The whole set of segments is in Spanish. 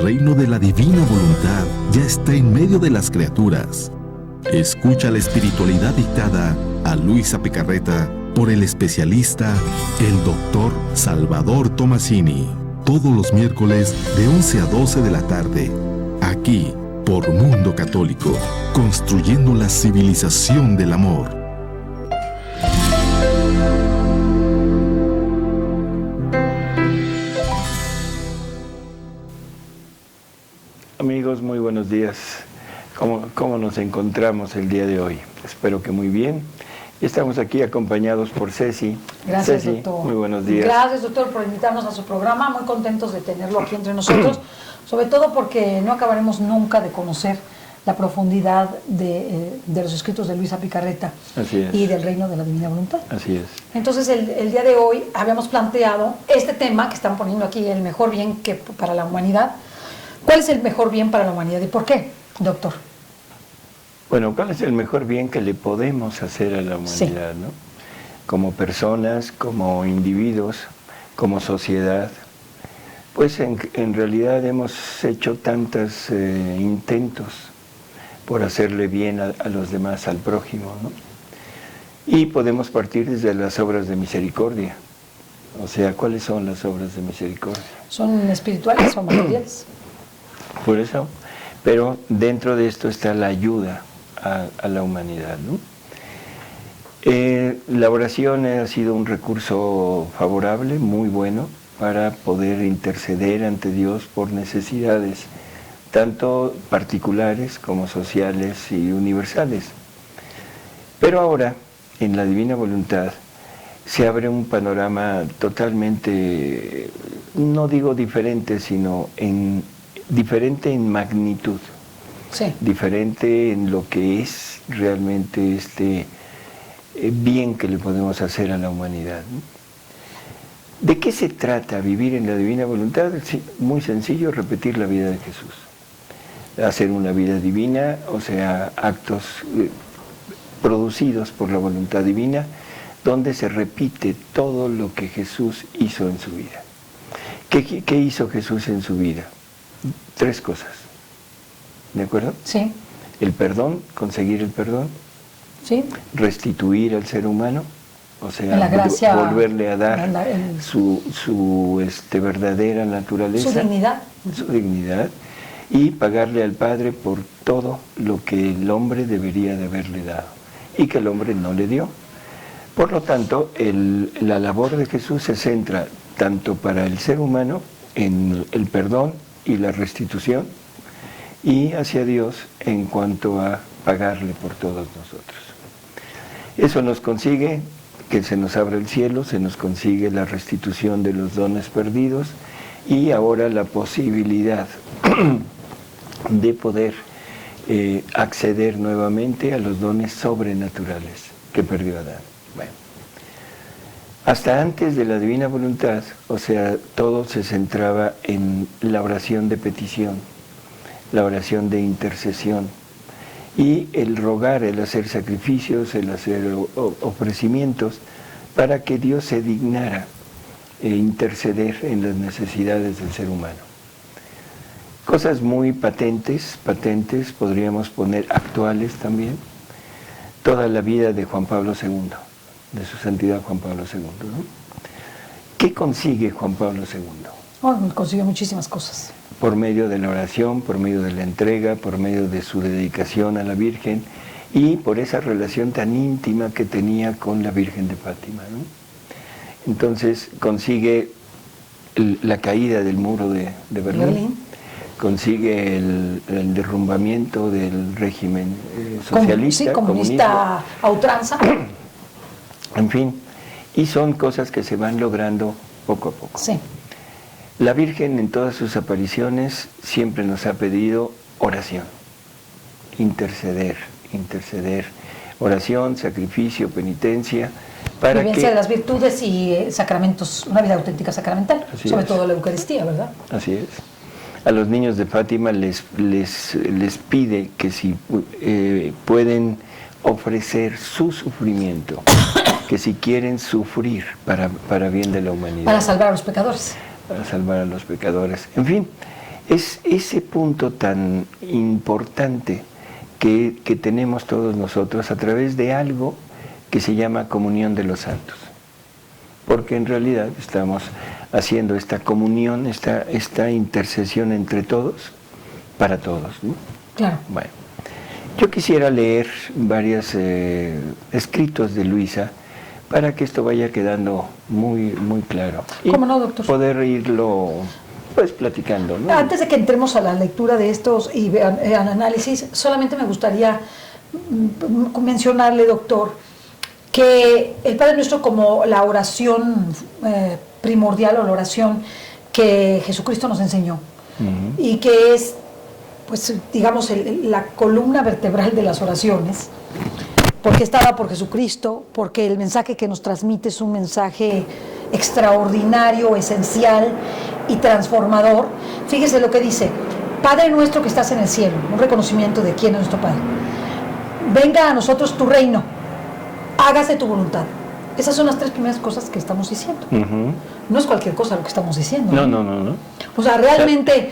reino de la divina voluntad ya está en medio de las criaturas. Escucha la espiritualidad dictada a Luisa Picarreta por el especialista, el Dr. Salvador Tomasini, todos los miércoles de 11 a 12 de la tarde, aquí por Mundo Católico, construyendo la civilización del amor. Amigos, muy buenos días. ¿Cómo nos encontramos el día de hoy? Espero que muy bien. Y estamos aquí acompañados por Ceci. Gracias, Ceci, doctor. Muy buenos días. Gracias, doctor, por invitarnos a su programa. Muy contentos de tenerlo aquí entre nosotros, sobre todo porque no acabaremos nunca de conocer la profundidad de los escritos de Luisa Picarreta. Así es. Y del reino de la divina voluntad. Así es. Entonces, el día de hoy habíamos planteado este tema que están poniendo aquí, el mejor bien que para la humanidad. ¿Cuál es el mejor bien para la humanidad y por qué, doctor? Bueno, ¿cuál es el mejor bien que le podemos hacer a la humanidad, ¿no? Como personas, como individuos, como sociedad. Pues en realidad hemos hecho tantos intentos por hacerle bien a los demás, al prójimo, ¿no? Y podemos partir desde las obras de misericordia. O sea, ¿cuáles son las obras de misericordia? ¿Son espirituales o materiales? Por eso, pero dentro de esto está la ayuda a la humanidad, ¿no? La oración ha sido un recurso favorable, muy bueno, para poder interceder ante Dios por necesidades, tanto particulares como sociales y universales. Pero ahora, en la divina voluntad, se abre un panorama totalmente, no digo diferente, sino diferente en magnitud, sí. Diferente en lo que es realmente este bien que le podemos hacer a la humanidad. ¿De qué se trata vivir en la divina voluntad? Sí, muy sencillo, repetir la vida de Jesús. Hacer una vida divina, o sea, actos producidos por la voluntad divina, donde se repite todo lo que Jesús hizo en su vida. ¿Qué hizo Jesús en su vida? 3 cosas, ¿de acuerdo? Sí. El perdón, conseguir el perdón. Sí. Restituir al ser humano, o sea, la gracia, volverle a dar su verdadera naturaleza. Su dignidad. Su dignidad. Y pagarle al Padre por todo lo que el hombre debería de haberle dado y que el hombre no le dio. Por lo tanto, la labor de Jesús se centra tanto para el ser humano en el perdón y la restitución, y hacia Dios en cuanto a pagarle por todos nosotros. Eso nos consigue que se nos abra el cielo, se nos consigue la restitución de los dones perdidos y ahora la posibilidad de poder acceder nuevamente a los dones sobrenaturales que perdió Adán. Bueno, hasta antes de la divina voluntad, o sea, todo se centraba en la oración de petición, la oración de intercesión y el rogar, el hacer sacrificios, el hacer ofrecimientos para que Dios se dignara interceder en las necesidades del ser humano. Cosas muy patentes, podríamos poner actuales también, toda la vida de Juan Pablo II, de su santidad Juan Pablo II, ¿no? ¿Qué consigue Juan Pablo II? Consigue muchísimas cosas. Por medio de la oración, por medio de la entrega, por medio de su dedicación a la Virgen y por esa relación tan íntima que tenía con la Virgen de Fátima, ¿no? Entonces consigue la caída del muro de Berlín, consigue el derrumbamiento del régimen socialista, comunista a ultranza. En fin, y son cosas que se van logrando poco a poco. Sí. La Virgen en todas sus apariciones siempre nos ha pedido oración, interceder, oración, sacrificio, penitencia, para vivencia de las virtudes y sacramentos, una vida auténtica sacramental, sobre todo la Eucaristía, ¿verdad? Así es. A los niños de Fátima les pide que si pueden ofrecer su sufrimiento, que si quieren sufrir para bien de la humanidad. Para salvar a los pecadores. Para salvar a los pecadores. En fin, es ese punto tan importante que tenemos todos nosotros a través de algo que se llama comunión de los santos. Porque en realidad estamos haciendo esta comunión, esta intercesión entre todos, para todos, ¿no? Claro. Bueno, yo quisiera leer varios escritos de Luisa para que esto vaya quedando muy, muy claro. ¿Cómo no, doctor? Poder irlo, pues, platicando, ¿no? Antes de que entremos a la lectura de estos y al análisis, solamente me gustaría mencionarle, doctor, que el Padre Nuestro, como la oración primordial o la oración que Jesucristo nos enseñó, y que es, pues, digamos, la columna vertebral de las oraciones, porque está dada por Jesucristo, porque el mensaje que nos transmite es un mensaje extraordinario, esencial y transformador. Fíjese lo que dice: Padre nuestro que estás en el cielo, un reconocimiento de quién es nuestro Padre. Venga a nosotros tu reino, hágase tu voluntad. Esas son las tres primeras cosas que estamos diciendo. No es cualquier cosa lo que estamos diciendo. No. O sea, realmente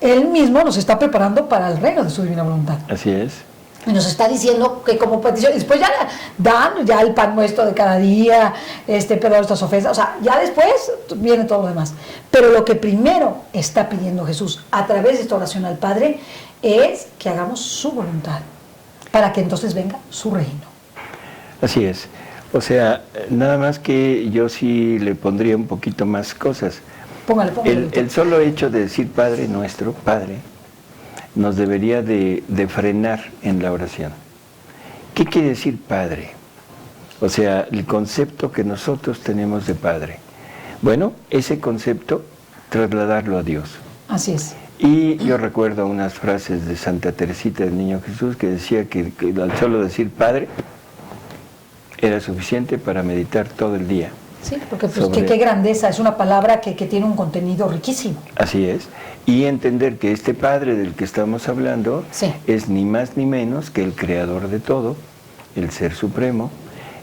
Él mismo nos está preparando para el reino de su divina voluntad. Así es. Y nos está diciendo que como petición, después ya dan ya el pan nuestro de cada día, perdón nuestras ofensas, o sea, ya después viene todo lo demás. Pero lo que primero está pidiendo Jesús a través de esta oración al Padre es que hagamos su voluntad, para que entonces venga su reino. Así es. O sea, nada más que yo sí le pondría un poquito más cosas. Póngale. El solo hecho de decir Padre nuestro, Padre, nos debería de frenar en la oración. ¿Qué quiere decir Padre? O sea, el concepto que nosotros tenemos de Padre. Bueno, ese concepto, trasladarlo a Dios. Así es. Y yo recuerdo unas frases de Santa Teresita del Niño Jesús que decía que al solo decir Padre era suficiente para meditar todo el día. Sí, porque pues qué grandeza, es una palabra que tiene un contenido riquísimo. Así es, y entender que este Padre del que estamos hablando es ni más ni menos que el creador de todo, el Ser Supremo,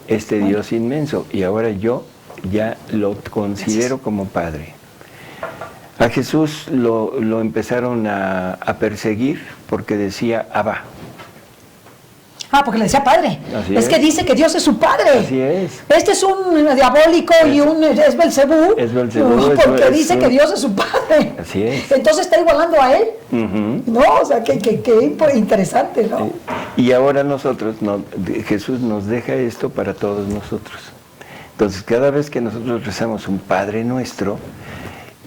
Dios inmenso, y ahora yo ya lo considero como Padre. A Jesús lo empezaron a perseguir porque decía Abba. Porque le decía Padre. Es que dice que Dios es su Padre. Así es. Este es un diabólico y es Belcebú. Es Belcebú. Porque dice que Dios es su Padre. Así es. Entonces está igualando a él. No, o sea, qué interesante, ¿no? Y ahora Jesús nos deja esto para todos nosotros. Entonces, cada vez que nosotros rezamos un Padre Nuestro,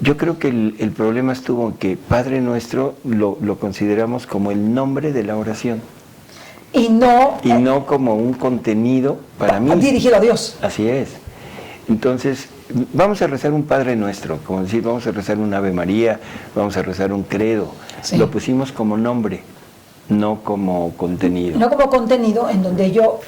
yo creo que el problema estuvo en que Padre Nuestro lo consideramos como el nombre de la oración. Y no como un contenido para mí. Dirigido a Dios. Así es. Entonces, vamos a rezar un Padre Nuestro, como decir, vamos a rezar un Ave María, vamos a rezar un credo. Sí. Lo pusimos como nombre, no como contenido. No como contenido en donde yo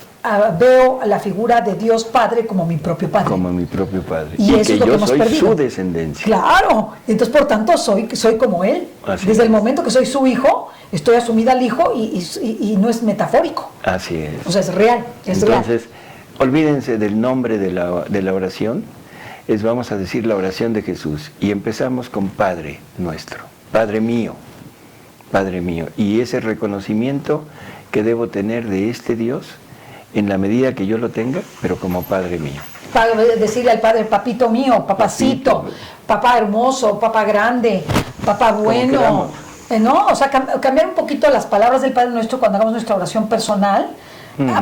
veo a la figura de Dios Padre como mi propio Padre. Como mi propio Padre. Y eso que es lo yo que hemos soy perdido. Su descendencia. Claro. Entonces, por tanto, soy como Él. Así Desde es. el momento que soy su hijo, estoy asumida al hijo y no es metafórico. Así es. O sea, es real. Entonces, olvídense del nombre de la oración. Vamos a decir la oración de Jesús. Y empezamos con Padre Nuestro. Padre mío. Padre mío. Y ese reconocimiento que debo tener de este Dios en la medida que yo lo tenga, pero como Padre mío. Para decirle al Padre, papito mío, papacito, papá hermoso, papá grande, papá bueno. ¿No? O sea, cambiar un poquito las palabras del Padre Nuestro cuando hagamos nuestra oración personal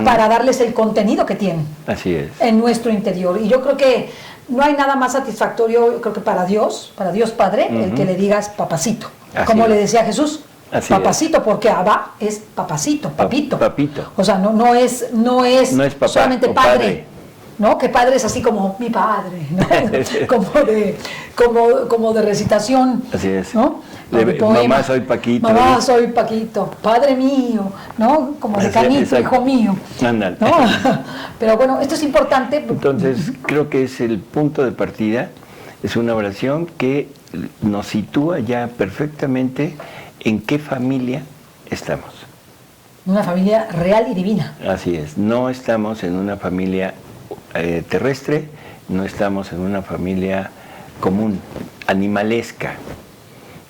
para darles el contenido que tienen. Así es. En nuestro interior. Y yo creo que no hay nada más satisfactorio, yo creo que para Dios Padre, el que le digas papacito. Como le decía Jesús. Así papacito, porque Abba es papacito, papito. Papito. O sea, no es papá, solamente padre, ¿no? Que padre es así como mi padre, ¿no? como de recitación. Así es. ¿No? Mamá soy Paquito. Mamá soy Paquito, padre mío, ¿no? Como de Canito, hijo mío. Ándale. ¿No? Pero bueno, esto es importante. Entonces, creo que es el punto de partida. Es una oración que nos sitúa ya perfectamente en qué familia estamos. Una familia real y divina. Así es. No estamos en una familia terrestre, no estamos en una familia común, animalesca.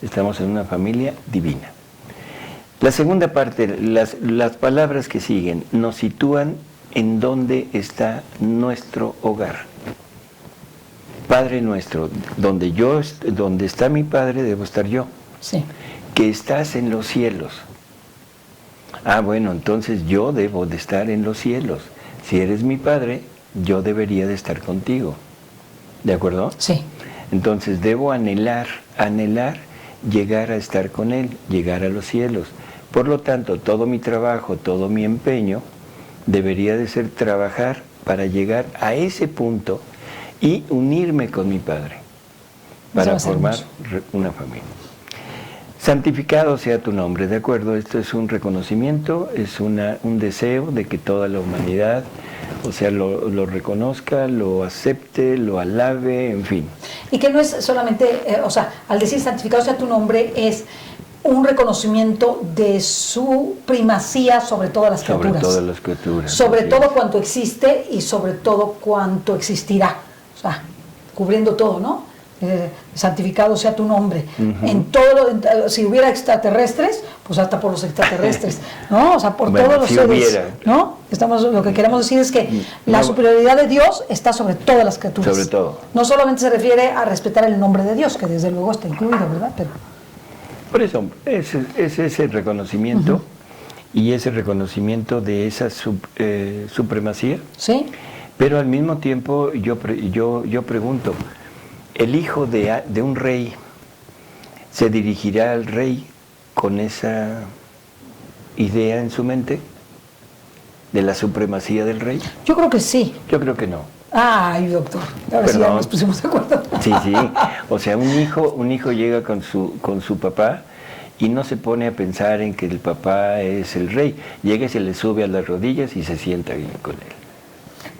Estamos en una familia divina. La segunda parte, las palabras que siguen, nos sitúan en dónde está nuestro hogar. Padre nuestro, donde está mi Padre, debo estar yo. Sí. Que estás en los cielos. Ah, bueno, entonces yo debo de estar en los cielos. Si eres mi Padre, yo debería de estar contigo. ¿De acuerdo? Sí. Entonces debo anhelar llegar a estar con Él, llegar a los cielos. Por lo tanto, todo mi trabajo, todo mi empeño, debería de ser trabajar para llegar a ese punto y unirme con mi Padre, para formar una familia. Santificado sea tu nombre, ¿de acuerdo? Esto es un reconocimiento, es un deseo de que toda la humanidad, o sea, lo reconozca, lo acepte, lo alabe, en fin. Y que no es solamente, o sea, al decir santificado sea tu nombre, es un reconocimiento de su primacía sobre todas las criaturas. Sobre todas las criaturas. Sobre todo cuanto existe y sobre todo cuanto existirá. O sea, cubriendo todo, ¿no? Santificado sea tu nombre. En todo, si hubiera extraterrestres, pues hasta por los extraterrestres, ¿no? O sea, por todos los seres, ¿no? Lo que queremos decir es que la superioridad de Dios está sobre todas las criaturas. Sobre todo. No solamente se refiere a respetar el nombre de Dios, que desde luego está incluido, ¿verdad? Pero por eso, es ese reconocimiento y ese reconocimiento de esa supremacía. Sí. Pero al mismo tiempo yo pregunto, ¿el hijo de un rey se dirigirá al rey con esa idea en su mente de la supremacía del rey? Yo creo que sí. Yo creo que no. Ay, doctor, ahora sí ya nos pusimos de acuerdo. Sí, o sea, un hijo llega con su papá y no se pone a pensar en que el papá es el rey. Llega y se le sube a las rodillas y se sienta ahí con él.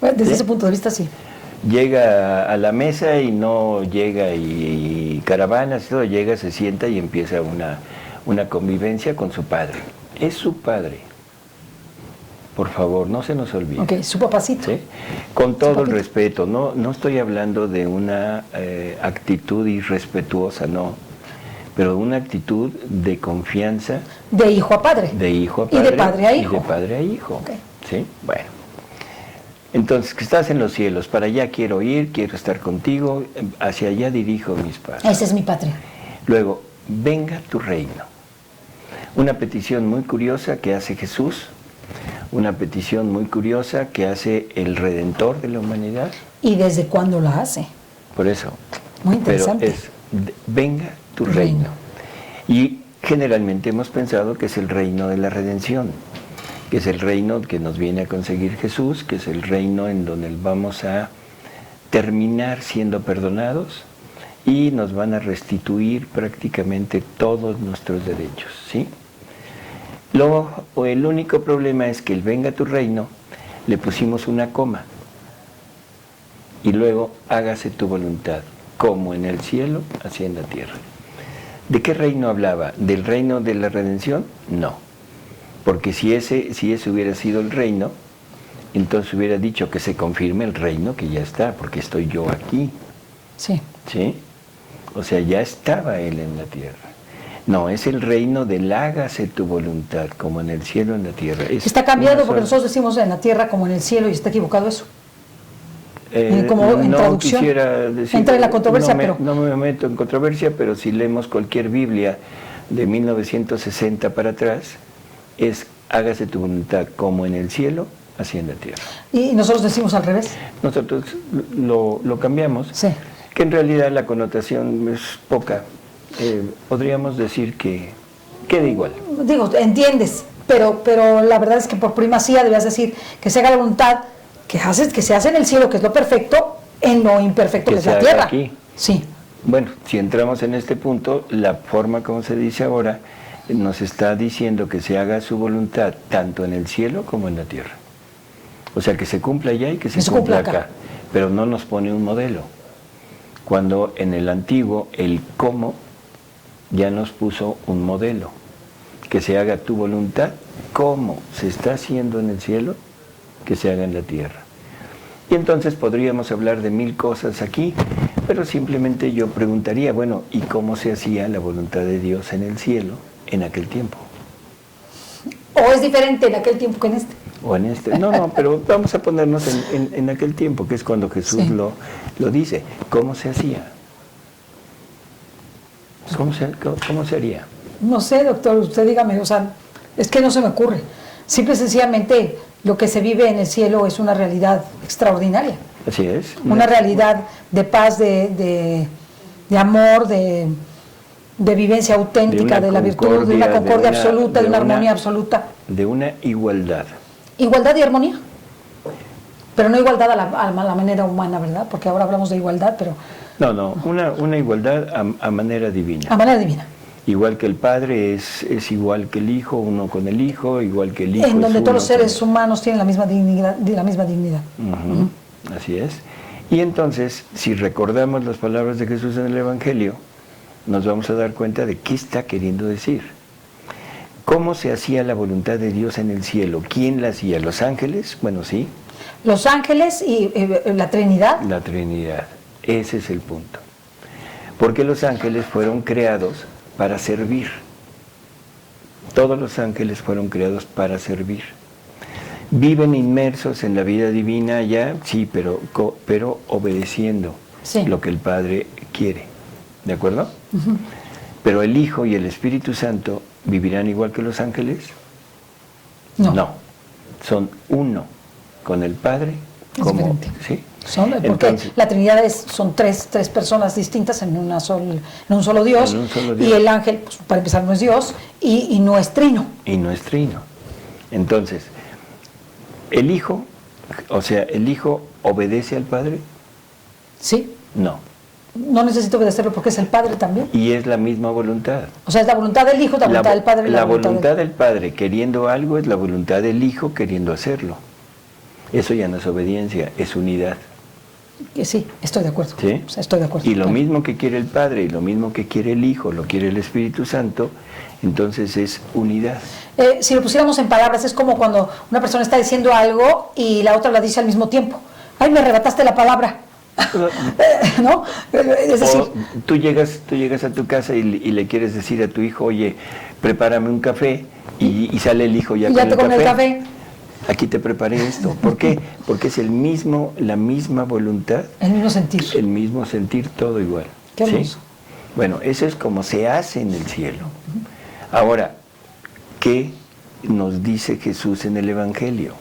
Bueno, desde ese punto de vista, sí. Llega a la mesa y no llega y caravanas, todo, llega, se sienta y empieza una convivencia con su padre. Es su padre. Por favor, no se nos olvide. Ok, su papacito. ¿Sí? Con todo el respeto, no estoy hablando de una actitud irrespetuosa, no, pero una actitud de confianza. De hijo a padre. De hijo a padre. Y de padre a hijo. Y de padre a hijo. Okay. ¿Sí? Bueno. Entonces, que estás en los cielos, para allá quiero ir, quiero estar contigo, hacia allá dirijo mis pasos. Esa es mi patria. Luego, venga tu reino. Una petición muy curiosa que hace Jesús, una petición muy curiosa que hace el Redentor de la humanidad. ¿Y desde cuándo la hace? Por eso. Muy interesante. Pero es, venga tu reino. Y generalmente hemos pensado que es el reino de la redención, que es el reino que nos viene a conseguir Jesús, que es el reino en donde vamos a terminar siendo perdonados y nos van a restituir prácticamente todos nuestros derechos, ¿sí? El único problema es que el venga tu reino le pusimos una coma y luego hágase tu voluntad, como en el cielo, así en la tierra. ¿De qué reino hablaba? ¿Del reino de la redención? No. Porque si ese hubiera sido el reino, entonces hubiera dicho que se confirme el reino que ya está, porque estoy yo aquí. Sí. ¿Sí? O sea, ya estaba Él en la tierra. No, es el reino del hágase tu voluntad, como en el cielo, en la tierra. Está cambiado porque nosotros decimos en la tierra como en el cielo y está equivocado eso. Como en traducción. Quisiera decir, entra en la controversia, no me meto en controversia, pero si leemos cualquier Biblia de 1960 para atrás, es hágase tu voluntad como en el cielo, así en la tierra. Y nosotros decimos al revés. Nosotros lo cambiamos, sí. Que en realidad la connotación es poca. Podríamos decir que queda igual. Digo, entiendes, pero la verdad es que por primacía debías decir que se haga la voluntad que se hace en el cielo, que es lo perfecto, en lo imperfecto, que es la tierra. Aquí. Sí. Bueno, si entramos en este punto, la forma como se dice ahora nos está diciendo que se haga su voluntad tanto en el cielo como en la tierra. O sea, que se cumpla allá y que se cumpla acá. Pero no nos pone un modelo. Cuando en el antiguo, el cómo ya nos puso un modelo. Que se haga tu voluntad como se está haciendo en el cielo, que se haga en la tierra. Y entonces podríamos hablar de 1000 cosas aquí, pero simplemente yo preguntaría, bueno, ¿y cómo se hacía la voluntad de Dios en el cielo en aquel tiempo? ¿O es diferente en aquel tiempo que en este? O en este. No, pero vamos a ponernos en aquel tiempo, que es cuando Jesús Sí. lo dice. ¿Cómo se hacía? ¿Cómo se haría? No sé, doctor, usted dígame, o sea, es que no se me ocurre. Simple y sencillamente lo que se vive en el cielo es una realidad extraordinaria. Así es. Una realidad de paz, de amor, de vivencia auténtica, de la virtud, de una concordia absoluta, de una armonía absoluta. De una igualdad. Igualdad y armonía. Pero no igualdad a la manera humana, ¿verdad? Porque ahora hablamos de igualdad, pero... No, una igualdad a manera divina. A manera divina. Igual que el Padre es igual que el Hijo, uno con el Hijo, igual que el Hijo. En donde es todos los uno seres humanos tienen la misma dignidad. Ujú, así es. Y entonces, si recordamos las palabras de Jesús en el Evangelio, nos vamos a dar cuenta de qué está queriendo decir. ¿Cómo se hacía la voluntad de Dios en el cielo? ¿Quién la hacía? ¿Los ángeles? Bueno, sí. Los ángeles y la Trinidad. La Trinidad. Ese es el punto. Porque los ángeles fueron creados para servir. Todos los ángeles fueron creados para servir. ¿Viven inmersos en la vida divina ya? Sí, pero obedeciendo lo que el Padre quiere. ¿De acuerdo? Uh-huh. Pero el Hijo y el Espíritu Santo ¿vivirán igual que los ángeles? No. Son uno con el Padre. Es diferente. ¿Sí? Porque entonces, la Trinidad son tres personas distintas en un solo Dios. Y el ángel, pues, para empezar, no es Dios y no es trino. Y no es trino. Entonces, ¿el Hijo obedece al Padre? Sí. No. No necesita obedecerlo porque es el Padre también. Y es la misma voluntad. O sea, es la voluntad del Hijo, la voluntad del Padre. La voluntad del Padre queriendo algo es la voluntad del Hijo queriendo hacerlo. Eso ya no es obediencia, es unidad. Sí, estoy de acuerdo. ¿Sí? O sea, estoy de acuerdo. Y lo mismo que quiere el Padre y lo mismo que quiere el Hijo, lo quiere el Espíritu Santo, entonces es unidad. Si lo pusiéramos en palabras, es como cuando una persona está diciendo algo y la otra la dice al mismo tiempo. ¡Ay, me arrebataste la palabra! ¿No? Es decir, tú llegas a tu casa y le quieres decir a tu hijo, oye, prepárame un café, y sale el hijo ya con el café. Aquí te preparé esto. ¿Por qué? Porque es la misma voluntad. El mismo sentir. El mismo sentir, todo igual. Qué hermoso. ¿Sí? Bueno, eso es como se hace en el cielo. Ahora, ¿qué nos dice Jesús en el Evangelio?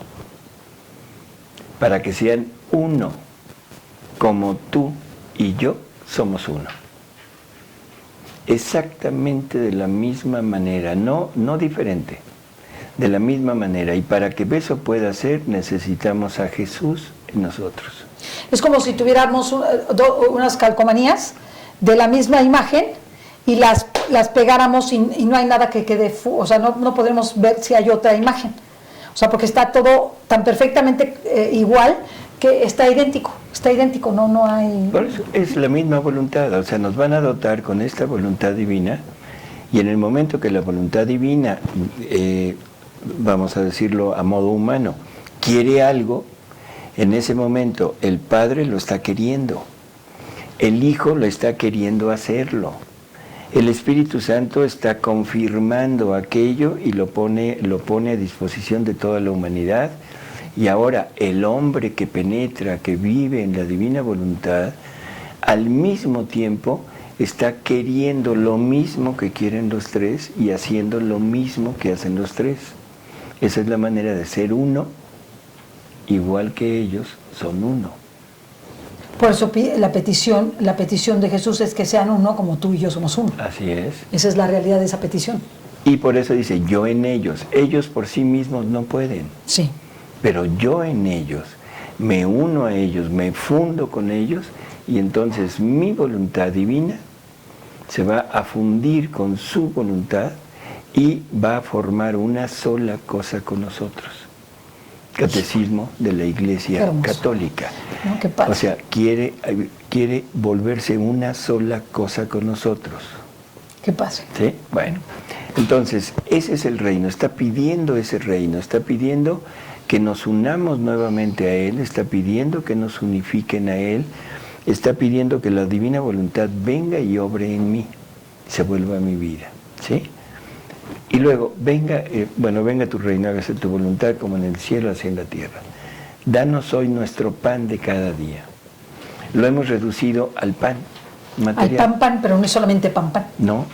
Para que sean uno, como tú y yo somos uno. Exactamente de la misma manera, no diferente. De la misma manera, y para que eso pueda ser, necesitamos a Jesús en nosotros. Es como si tuviéramos unas calcomanías de la misma imagen y las pegáramos y no hay nada que quede, o sea, no podremos ver si hay otra imagen. O sea, porque está todo tan perfectamente igual que está idéntico, no hay... Por eso es la misma voluntad, o sea, nos van a dotar con esta voluntad divina, y en el momento que la voluntad divina... vamos a decirlo a modo humano, quiere algo, en ese momento el Padre lo está queriendo, el Hijo lo está queriendo hacerlo, el Espíritu Santo está confirmando aquello y lo pone a disposición de toda la humanidad, y ahora el hombre que penetra, que vive en la divina voluntad, al mismo tiempo está queriendo lo mismo que quieren los tres y haciendo lo mismo que hacen los tres. Esa es la manera de ser uno, igual que ellos son uno. Por eso la petición de Jesús es que sean uno como tú y yo somos uno. Así es. Esa es la realidad de esa petición. Y por eso dice, yo en ellos. Ellos por sí mismos no pueden. Sí. Pero yo en ellos, me uno a ellos, me fundo con ellos, y entonces mi voluntad divina se va a fundir con su voluntad y va a formar una sola cosa con nosotros. Catecismo de la Iglesia Católica. No, qué padre. O sea, quiere volverse una sola cosa con nosotros. ¿Qué pasa? ¿Sí? Bueno, entonces ese es el reino, está pidiendo ese reino, está pidiendo que nos unamos nuevamente a Él, está pidiendo que nos unifiquen a Él, está pidiendo que la divina voluntad venga y obre en mí, se vuelva mi vida, ¿sí? Y luego, venga tu reino, hágase tu voluntad como en el cielo, así en la tierra. Danos hoy nuestro pan de cada día. Lo hemos reducido al pan material. Al pan, pero no es solamente pan. No,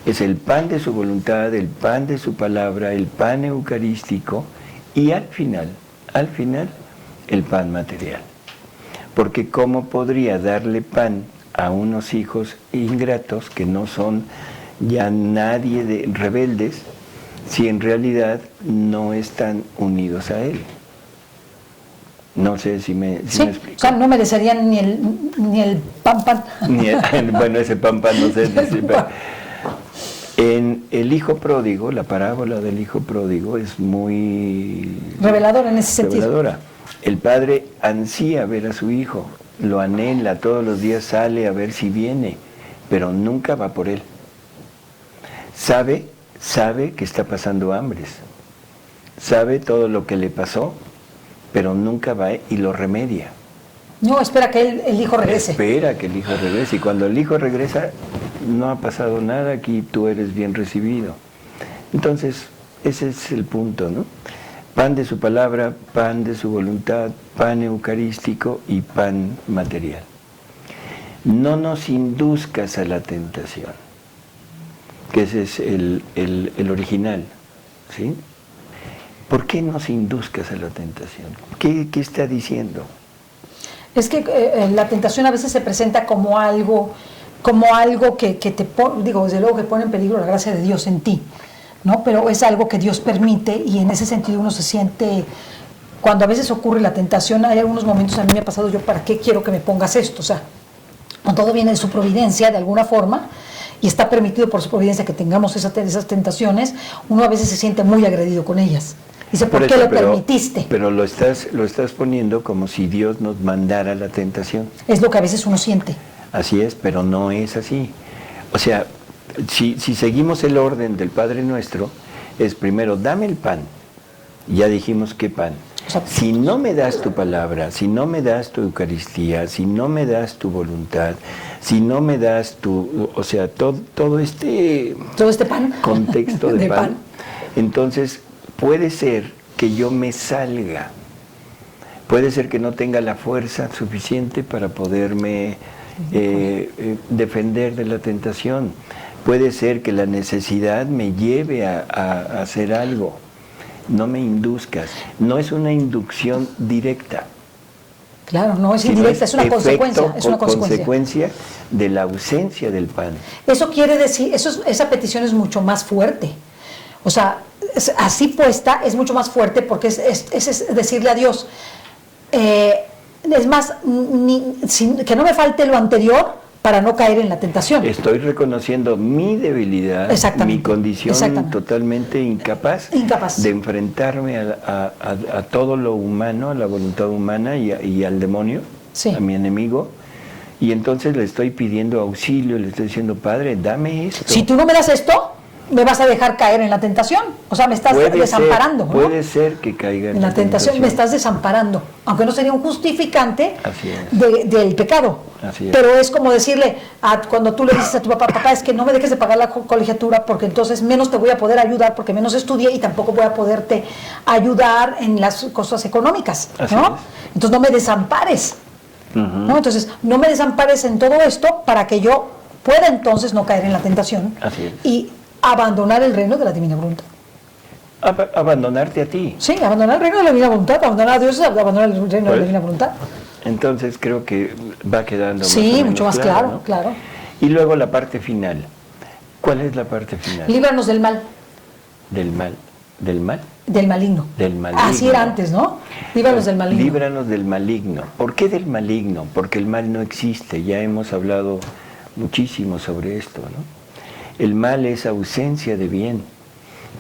es el pan de su voluntad, el pan de su palabra, el pan eucarístico y al final, el pan material. Porque ¿cómo podría darle pan a unos hijos ingratos que no son ya nadie de rebeldes si en realidad no están unidos a Él? No sé si me explico. O sea, no merecerían ni el pan. Bueno, ese pan no sé. En el hijo pródigo, la parábola del hijo pródigo es muy reveladora en ese sentido. Reveladora. El padre ansía ver a su hijo, lo anhela, todos los días sale a ver si viene, pero nunca va por él. Sabe que está pasando hambres, sabe todo lo que le pasó, pero nunca va y lo remedia. No, espera que el hijo regrese. Espera que el hijo regrese, y cuando el hijo regresa, no ha pasado nada, aquí tú eres bien recibido. Entonces, ese es el punto, ¿no? Pan de su palabra, pan de su voluntad, pan eucarístico y pan material. No nos induzcas a la tentación, que ese es el original, ¿sí? ¿Por qué nos induzcas a la tentación? ¿Qué está diciendo? Es que la tentación a veces se presenta como algo que te pone, desde luego que pone en peligro la gracia de Dios en ti, ¿no? Pero es algo que Dios permite y en ese sentido uno se siente, cuando a veces ocurre la tentación, hay algunos momentos, a mí me ha pasado, yo, ¿para qué quiero que me pongas esto? O sea, todo viene de su providencia de alguna forma y está permitido por su providencia que tengamos esas tentaciones, uno a veces se siente muy agredido con ellas. Dice, ¿por qué lo permitiste? Pero lo estás poniendo como si Dios nos mandara la tentación. Es lo que a veces uno siente. Así es, pero no es así. O sea, si seguimos el orden del Padre Nuestro, es primero, dame el pan. Ya dijimos qué pan. O sea, si no me das tu palabra, si no me das tu Eucaristía, si no me das tu voluntad, si no me das o sea, todo este pan, contexto de pan, entonces puede ser que yo me salga, puede ser que no tenga la fuerza suficiente para poderme defender de la tentación, puede ser que la necesidad me lleve a hacer algo. No me induzcas, no es una inducción directa. Claro, no es indirecta, es una consecuencia. Es una consecuencia de la ausencia del pan. Eso quiere decir, esa petición es mucho más fuerte. O sea, así puesta es mucho más fuerte porque es decirle a Dios, es más, que no me falte lo anterior para no caer en la tentación. Estoy reconociendo mi debilidad, mi condición totalmente incapaz de enfrentarme a todo lo humano, a la voluntad humana y al demonio, a mi enemigo. Y entonces le estoy pidiendo auxilio, le estoy diciendo, Padre, dame esto. Si tú no me das esto, me vas a dejar caer en la tentación. O sea, me estás desamparando. Puede ser que caiga en la tentación. Me estás desamparando. Aunque no sería un justificante del pecado. Así es. Pero es como decirle, cuando tú le dices a tu papá, es que no me dejes de pagar la colegiatura porque entonces menos te voy a poder ayudar porque menos estudié y tampoco voy a poderte ayudar en las cosas económicas, ¿no? Entonces no me desampares. ¿No? Entonces no me desampares en todo esto para que yo pueda entonces no caer en la tentación. Así es. Y abandonar el reino de la divina voluntad. Abandonarte a ti. Sí, abandonar el reino de la divina voluntad, abandonar a Dios es abandonar el reino de la divina voluntad. Entonces creo que va quedando mucho más claro, ¿no? Claro. Y luego la parte final. ¿Cuál es la parte final? Líbranos del mal. ¿Del mal? ¿Del mal? Del maligno. Del maligno. Así era antes, ¿no? Líbranos del maligno. Líbranos del maligno. ¿Por qué del maligno? Porque el mal no existe. Ya hemos hablado muchísimo sobre esto, ¿no? El mal es ausencia de bien,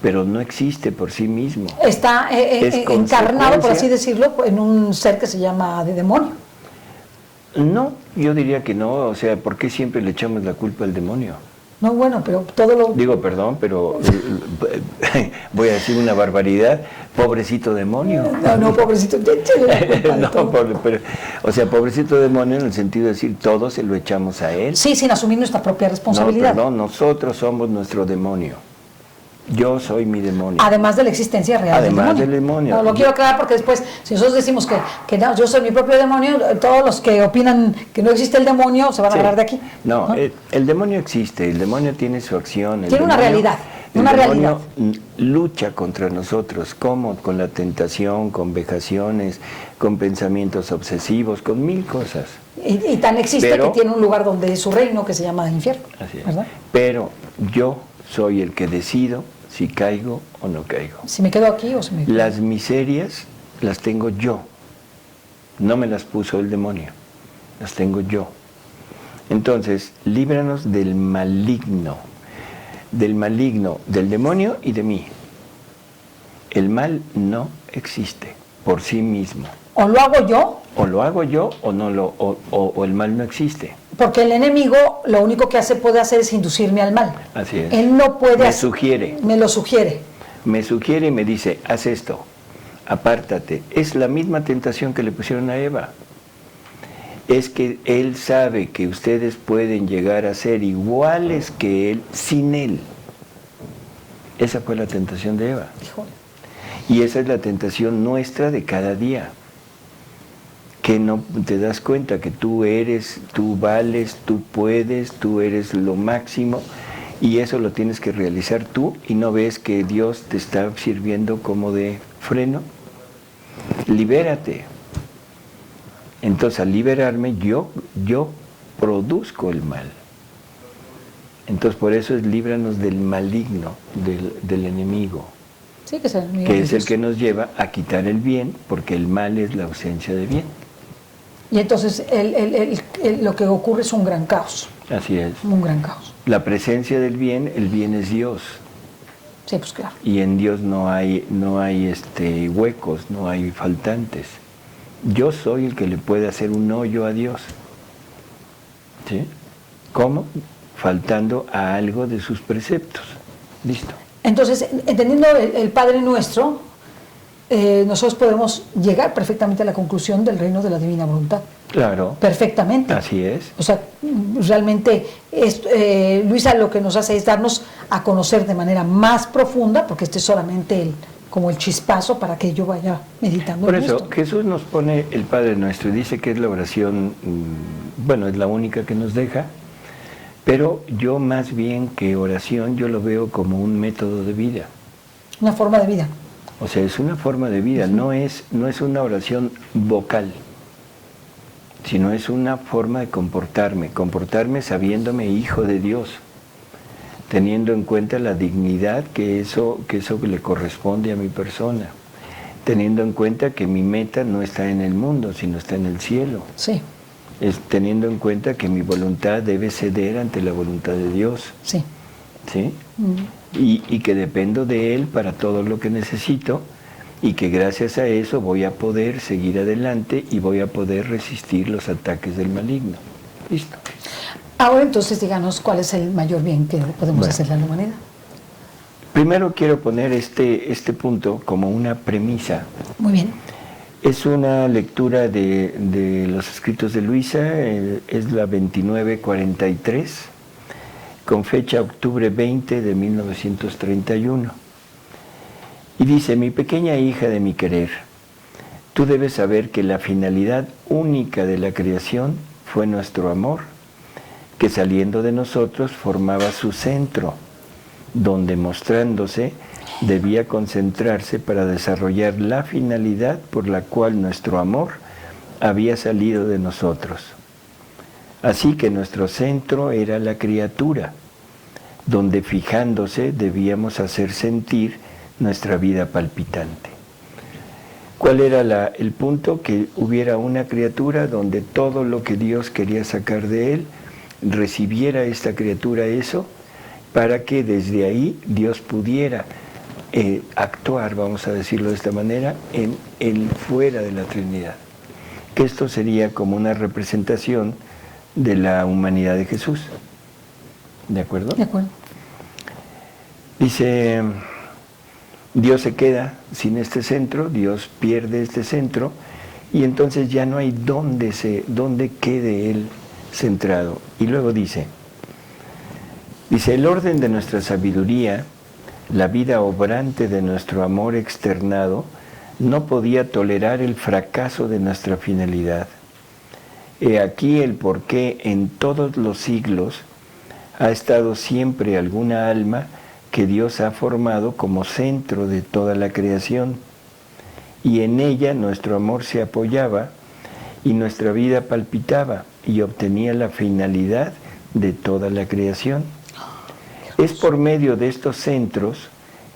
pero no existe por sí mismo. Está encarnado, por así decirlo, en un ser que se llama de demonio. No, yo diría que no. O sea, ¿por qué siempre le echamos la culpa al demonio? No, bueno, pero todo lo... Digo, perdón, pero voy a decir una barbaridad. Pobrecito demonio. No, pobrecito, échale la culpa de todo. O sea, pobrecito demonio en el sentido de decir, todo se lo echamos a él. Sí, sin asumir nuestra propia responsabilidad. No, perdón, nosotros somos nuestro demonio. Yo soy mi demonio. Además de la existencia real del demonio. No, lo quiero aclarar porque después, si nosotros decimos que no, yo soy mi propio demonio, todos los que opinan que no existe el demonio se van a agarrar de aquí. No, el demonio existe, el demonio tiene su acción. Tiene una realidad. El demonio lucha contra nosotros, ¿cómo? Con la tentación, con vejaciones, con pensamientos obsesivos, con mil cosas. Y tan existe que tiene un lugar donde es su reino que se llama infierno. Así es. ¿Verdad? Pero yo soy el que decido si caigo o no caigo. Si me quedo aquí o si me quedo. Las miserias las tengo yo. No me las puso el demonio. Las tengo yo. Entonces, líbranos del maligno. Del maligno, del demonio y de mí. El mal no existe por sí mismo. O lo hago yo. O lo hago yo o no o el mal no existe. Porque el enemigo lo único que puede hacer es inducirme al mal. Así es. Él no puede me sugiere. Me lo sugiere. Me sugiere y me dice, haz esto, apártate. Es la misma tentación que le pusieron a Eva. Es que él sabe que ustedes pueden llegar a ser iguales que él sin él. Esa fue la tentación de Eva. Híjole. Y esa es la tentación nuestra de cada día. Que no te das cuenta que tú vales, tú puedes, tú eres lo máximo y eso lo tienes que realizar tú y no ves que Dios te está sirviendo como de freno. Libérate. Entonces al liberarme yo produzco el mal. Entonces por eso es líbranos del maligno, del enemigo. Sí, que es el enemigo. Que es el que nos lleva a quitar el bien, porque el mal es la ausencia de bien. Y entonces lo que ocurre es un gran caos. Así es. Un gran caos. La presencia del bien, el bien es Dios. Sí, pues claro. Y en Dios no hay huecos, no hay faltantes. Yo soy el que le puede hacer un hoyo a Dios. ¿Sí? ¿Cómo? Faltando a algo de sus preceptos. Listo. Entonces, entendiendo el Padre Nuestro, nosotros podemos llegar perfectamente a la conclusión del reino de la divina voluntad. Claro. Perfectamente. Así es. O sea, realmente, Luisa lo que nos hace es darnos a conocer de manera más profunda, porque este es solamente como el chispazo para que yo vaya meditando. Por en eso, esto. Jesús nos pone el Padre Nuestro y dice que es la oración, bueno, es la única que nos deja, pero yo más bien que oración, yo lo veo como un método de vida. Una forma de vida. O sea, es una forma de vida, no es una oración vocal, sino es una forma de comportarme sabiéndome hijo de Dios, teniendo en cuenta la dignidad que eso le corresponde a mi persona, teniendo en cuenta que mi meta no está en el mundo, sino está en el cielo. Sí. Teniendo en cuenta que mi voluntad debe ceder ante la voluntad de Dios. Sí. ¿Sí? Y que dependo de Él para todo lo que necesito y que gracias a eso voy a poder seguir adelante y voy a poder resistir los ataques del maligno. Listo. Ahora entonces díganos cuál es el mayor bien que podemos hacerle a la humanidad. Primero quiero poner este punto como una premisa. Muy bien. Es una lectura de los escritos de Luisa, es la 2943, con fecha octubre 20 de 1931. Y dice, mi pequeña hija de mi querer, tú debes saber que la finalidad única de la creación fue nuestro amor, que saliendo de nosotros formaba su centro, donde mostrándose debía concentrarse para desarrollar la finalidad por la cual nuestro amor había salido de nosotros. Así que nuestro centro era la criatura, donde fijándose debíamos hacer sentir nuestra vida palpitante. ¿Cuál era el punto? Que hubiera una criatura donde todo lo que Dios quería sacar de él, recibiera esta criatura eso, para que desde ahí Dios pudiera actuar, vamos a decirlo de esta manera, en el fuera de la Trinidad. Que esto sería como una representación de la humanidad de Jesús. ¿De acuerdo? De acuerdo. Dice, Dios se queda sin este centro, Dios pierde este centro, y entonces ya no hay dónde quede Él centrado. Y luego dice, el orden de nuestra sabiduría, la vida obrante de nuestro amor externado, no podía tolerar el fracaso de nuestra finalidad. He aquí el por qué en todos los siglos ha estado siempre alguna alma que Dios ha formado como centro de toda la creación, y en ella nuestro amor se apoyaba y nuestra vida palpitaba y obtenía la finalidad de toda la creación. Es por medio de estos centros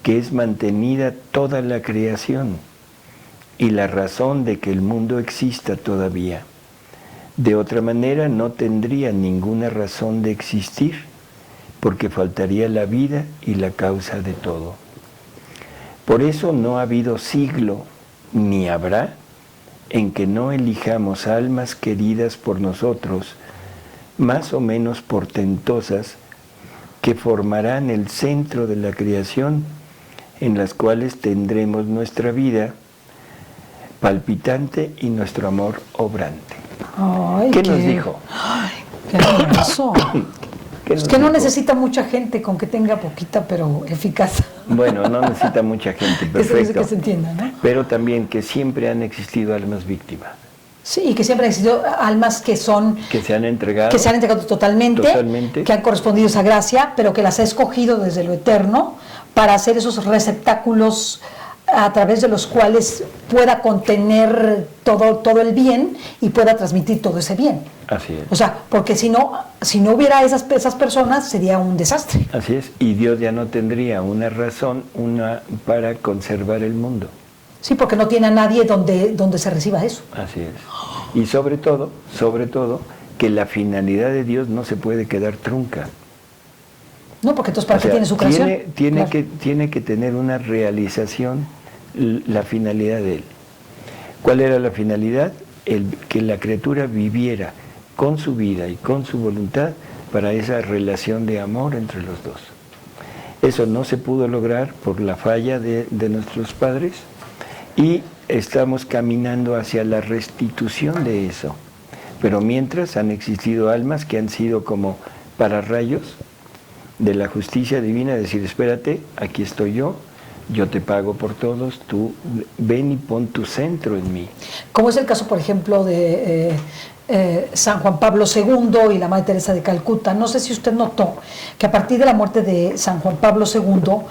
que es mantenida toda la creación y la razón de que el mundo exista todavía. De otra manera no tendría ninguna razón de existir, porque faltaría la vida y la causa de todo. Por eso no ha habido siglo, ni habrá, en que no elijamos almas queridas por nosotros, más o menos portentosas, que formarán el centro de la creación, en las cuales tendremos nuestra vida palpitante y nuestro amor obrante. Ay, ¿Qué nos dijo? Ay, qué hermoso. Es que no necesita mucha gente, con que tenga poquita, pero eficaz. Bueno, no necesita mucha gente, perfecto. Que se entienda, ¿no? Pero también que siempre han existido almas víctimas. Sí, y que siempre han existido almas que se han entregado totalmente, que han correspondido a esa gracia, pero que las ha escogido desde lo eterno para hacer esos receptáculos a través de los cuales pueda contener todo el bien y pueda transmitir todo ese bien. Así es. O sea, porque si no hubiera esas personas, sería un desastre. Así es, y Dios ya no tendría una razón para conservar el mundo. Sí, porque no tiene a nadie donde se reciba eso. Así es. Y sobre todo, que la finalidad de Dios no se puede quedar trunca. No, porque entonces ¿para qué tiene su creación? Tiene que tener una realización la finalidad de Él. ¿Cuál era la finalidad? Que la criatura viviera con su vida y con su voluntad para esa relación de amor entre los dos. Eso no se pudo lograr por la falla de nuestros padres, y estamos caminando hacia la restitución de eso. Pero mientras han existido almas que han sido como pararrayos de la justicia divina, decir, espérate, aquí estoy yo te pago por todos, tú ven y pon tu centro en mí. Como es el caso, por ejemplo, de San Juan Pablo II y la Madre Teresa de Calcuta. No sé si usted notó que a partir de la muerte de San Juan Pablo II,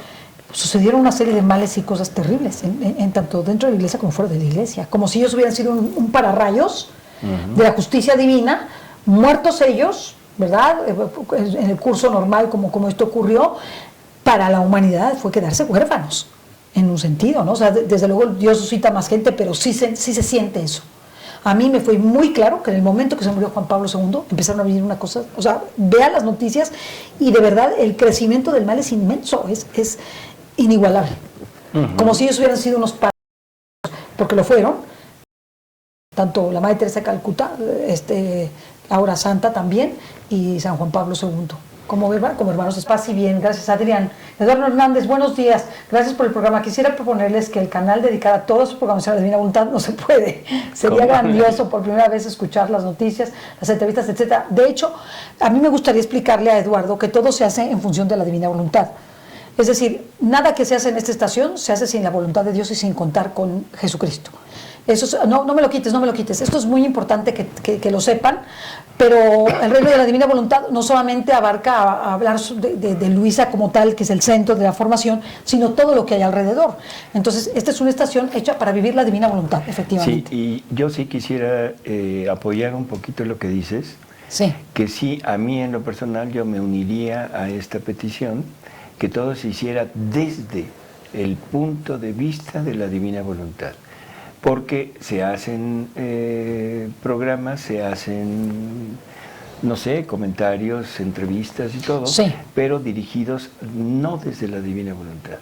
sucedieron una serie de males y cosas terribles, en tanto dentro de la iglesia como fuera de la iglesia, como si ellos hubieran sido un pararrayos de la justicia divina, muertos ellos, ¿verdad? En el curso normal, como esto ocurrió, para la humanidad fue quedarse huérfanos, en un sentido, ¿no? O sea, desde luego Dios suscita más gente, pero sí se siente eso. A mí me fue muy claro que en el momento que se murió Juan Pablo II, empezaron a venir una cosa, o sea, vea las noticias y de verdad el crecimiento del mal es inmenso, es inigualable. Como si ellos hubieran sido unos padres, porque lo fueron, tanto la Madre Teresa de Calcuta, ahora santa también, y San Juan Pablo II. Como hermanos de paz y bien. Gracias, Adrián. Eduardo Hernández, buenos días. Gracias por el programa. Quisiera proponerles que el canal dedicara toda su programación a la Divina Voluntad. No se puede. Sería grandioso por primera vez escuchar las noticias, las entrevistas, etcétera. De hecho, a mí me gustaría explicarle a Eduardo que todo se hace en función de la Divina Voluntad. Es decir, nada que se hace en esta estación se hace sin la voluntad de Dios y sin contar con Jesucristo. Eso no me lo quites. Esto es muy importante que lo sepan, pero el reino de la divina voluntad no solamente abarca a hablar de Luisa como tal, que es el centro de la formación, sino todo lo que hay alrededor. Entonces, esta es una estación hecha para vivir la divina voluntad, efectivamente. Sí, y yo sí quisiera apoyar un poquito lo que dices. Sí. Que sí, a mí en lo personal yo me uniría a esta petición, que todo se hiciera desde el punto de vista de la divina voluntad. Porque se hacen programas, se hacen, no sé, comentarios, entrevistas y todo, sí, pero dirigidos no desde la divina voluntad,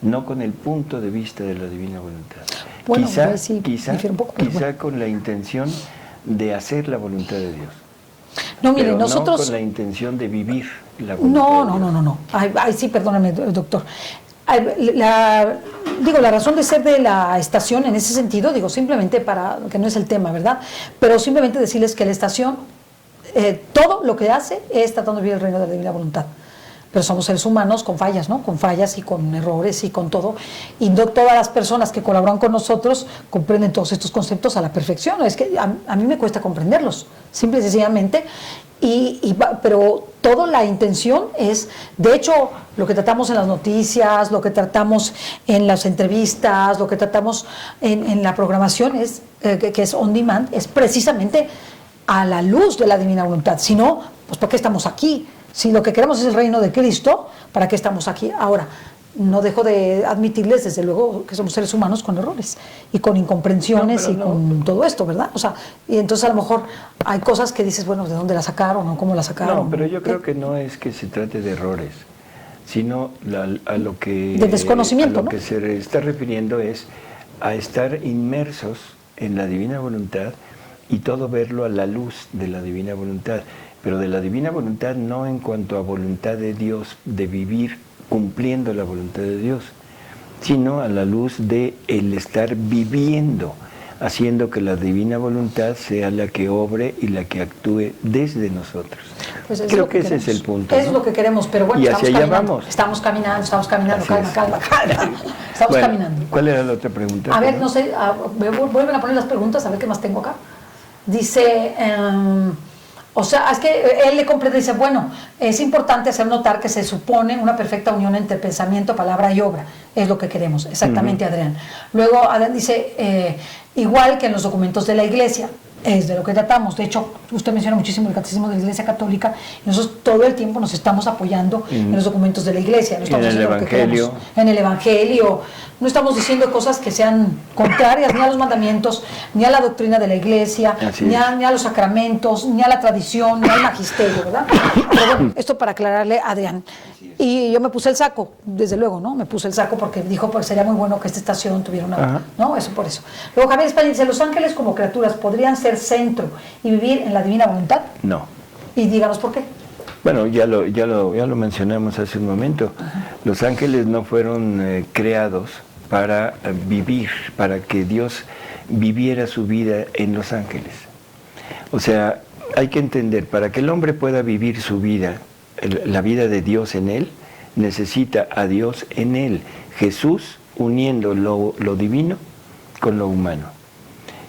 no con el punto de vista de la divina voluntad. Bueno, quizá un poco, con la intención de hacer la voluntad de Dios. No, mire, pero nosotros... no con la intención de vivir la voluntad de Dios. No. Ay, sí, perdóname, doctor. La razón de ser de la estación en ese sentido, simplemente para, que no es el tema, ¿verdad? Pero simplemente decirles que la estación, todo lo que hace es tratando de vivir el reino de la divina voluntad. Pero somos seres humanos con fallas, ¿no? Con fallas y con errores y con todo. Y no todas las personas que colaboran con nosotros comprenden todos estos conceptos a la perfección. Es que a mí me cuesta comprenderlos, simple y sencillamente. Pero toda la intención es, de hecho, lo que tratamos en las noticias, lo que tratamos en las entrevistas, lo que tratamos en la programación, que es on demand, es precisamente a la luz de la divina voluntad. Si no, pues ¿por qué estamos aquí? Si lo que queremos es el reino de Cristo, ¿para qué estamos aquí? Ahora, no dejo de admitirles, desde luego, que somos seres humanos con errores y con incomprensiones con todo esto, ¿verdad? O sea, y entonces a lo mejor hay cosas que dices, bueno, ¿de dónde la sacaron o cómo la sacaron? No, pero yo creo que no es que se trate de errores, sino a lo que... De desconocimiento, a lo que se está refiriendo es a estar inmersos en la divina voluntad y todo verlo a la luz de la divina voluntad. Pero de la divina voluntad no en cuanto a voluntad de Dios, de vivir cumpliendo la voluntad de Dios, sino a la luz de el estar viviendo, haciendo que la divina voluntad sea la que obre y la que actúe desde nosotros. Pues creo que ese es el punto. Es lo que queremos, pero bueno, y hacia allá vamos. Estamos caminando, calma. Estamos caminando. ¿Cuál era la otra pregunta? A ver, no sé, vuelven a poner las preguntas, a ver qué más tengo acá. Dice... o sea, es que él le completa y dice, bueno, es importante hacer notar que se supone una perfecta unión entre pensamiento, palabra y obra. Es lo que queremos, exactamente, Adrián. Luego Adrián dice, igual que en los documentos de la Iglesia, es de lo que tratamos. De hecho, usted menciona muchísimo el Catecismo de la Iglesia Católica, y nosotros todo el tiempo nos estamos apoyando en los documentos de la Iglesia. No estamos en el Evangelio. En el Evangelio. No estamos diciendo cosas que sean contrarias ni a los mandamientos, ni a la doctrina de la Iglesia, ni a los sacramentos, ni a la tradición, ni al magisterio, ¿verdad? Pero bueno, esto para aclararle a Adrián. Y yo me puse el saco, desde luego, ¿no? Me puse el saco porque dijo, pues sería muy bueno que esta estación tuviera una... ¿no? Eso por eso. Luego Javier España dice, ¿los ángeles como criaturas podrían ser centro y vivir en la divina voluntad? No. Y díganos por qué. Bueno, ya lo mencionamos hace un momento. Los ángeles no fueron creados para vivir, para que Dios viviera su vida en los ángeles. O sea, hay que entender, para que el hombre pueda vivir su vida, la vida de Dios en él, necesita a Dios en él. Jesús uniendo lo divino con lo humano.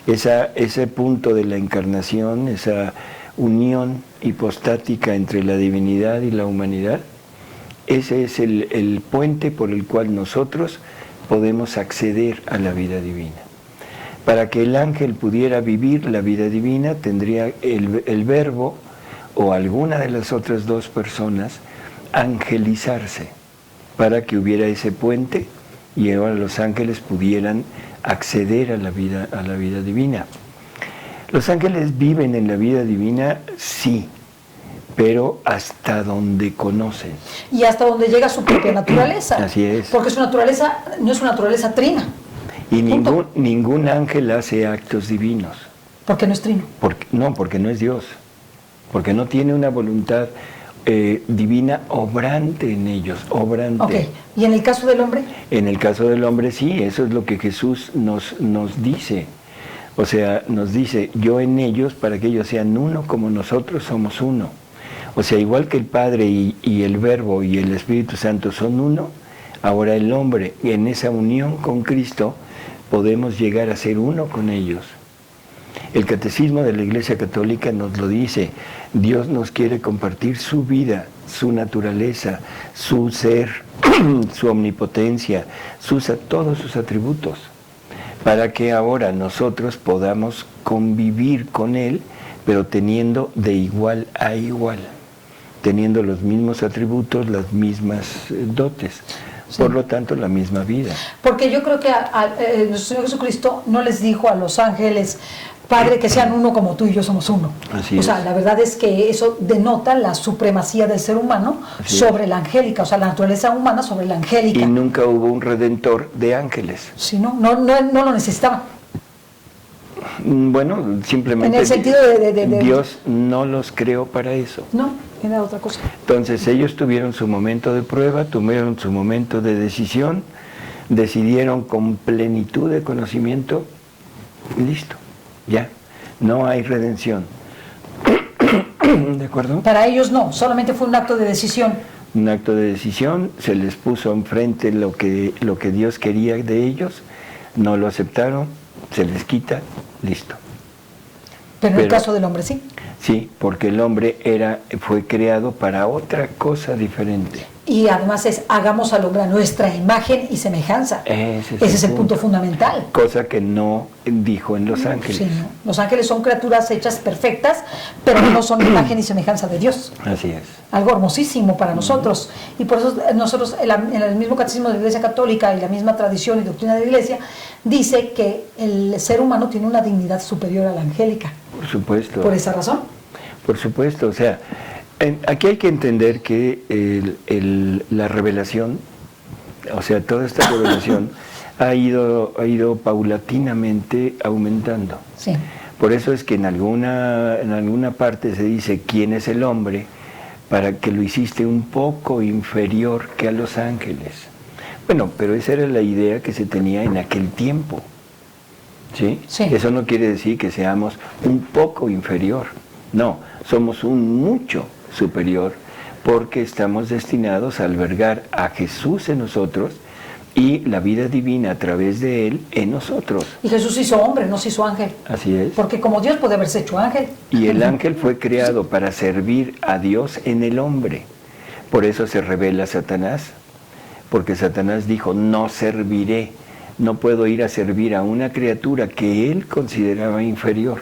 Ese punto de la encarnación, esa unión hipostática entre la divinidad y la humanidad, ese es el puente por el cual nosotros podemos acceder a la vida divina. Para que el ángel pudiera vivir la vida divina, tendría el verbo o alguna de las otras dos personas angelizarse, para que hubiera ese puente y ahora los ángeles pudieran acceder a la vida divina. ¿Los ángeles viven en la vida divina? Sí, pero hasta donde conocen. Y hasta donde llega su propia naturaleza. Así es. Porque su naturaleza no es una naturaleza trina. Y ningún ángel hace actos divinos. ¿Por qué no es trino? Porque no es Dios. Porque no tiene una voluntad divina obrante en ellos, obrante. Ok, ¿y en el caso del hombre? En el caso del hombre sí, eso es lo que Jesús nos dice. O sea, nos dice, yo en ellos, para que ellos sean uno como nosotros somos uno. O sea, igual que el Padre y el Verbo y el Espíritu Santo son uno, ahora el hombre, en esa unión con Cristo, podemos llegar a ser uno con ellos. El Catecismo de la Iglesia Católica nos lo dice, Dios nos quiere compartir su vida, su naturaleza, su ser, su omnipotencia, todos sus atributos, para que ahora nosotros podamos convivir con Él, pero teniendo de igual a igual, teniendo los mismos atributos, las mismas dotes. Sí. Por lo tanto, la misma vida. Porque yo creo que el Señor Jesucristo no les dijo a los ángeles, Padre, que sean uno como tú y yo somos uno. Así o sea, la verdad es que eso denota la supremacía del ser humano sobre la angélica, o sea, la naturaleza humana sobre la angélica. Y nunca hubo un redentor de ángeles. Sí, no lo necesitaban. Bueno, simplemente En el sentido de Dios no los creó para eso. No, era otra cosa. Entonces ellos tuvieron su momento de prueba, tuvieron su momento de decisión, decidieron con plenitud de conocimiento, y listo, ya, no hay redención. ¿De acuerdo? Para ellos no, solamente fue un acto de decisión. Un acto de decisión, se les puso enfrente lo que Dios quería de ellos, no lo aceptaron, se les quita, listo. Pero en el caso del hombre sí. Sí, porque el hombre fue creado para otra cosa diferente. Y además hagamos al hombre a nuestra imagen y semejanza. Ese es el punto fundamental. Cosa que no dijo en Los Ángeles. Sí, no. Los ángeles son criaturas hechas perfectas, pero no son imagen y semejanza de Dios. Así es. Algo hermosísimo para nosotros. Y por eso nosotros, en el mismo catecismo de la Iglesia Católica y la misma tradición y doctrina de la Iglesia, dice que el ser humano tiene una dignidad superior a la angélica. Por supuesto. Por esa razón. Por supuesto, o sea, aquí hay que entender que la revelación, o sea, toda esta revelación ha ido paulatinamente aumentando. Sí. Por eso es que en alguna parte se dice quién es el hombre, para que lo hiciste un poco inferior que a los ángeles. Bueno, pero esa era la idea que se tenía en aquel tiempo. ¿Sí? Sí. Eso no quiere decir que seamos un poco inferior. No, somos un mucho superior, porque estamos destinados a albergar a Jesús en nosotros y la vida divina a través de Él en nosotros. Y Jesús hizo hombre, no se hizo ángel. Así es. Porque como Dios puede haberse hecho ángel. Y el ángel fue creado para servir a Dios en el hombre. Por eso se revela Satanás, porque Satanás dijo, no serviré, no puedo ir a servir a una criatura que él consideraba inferior.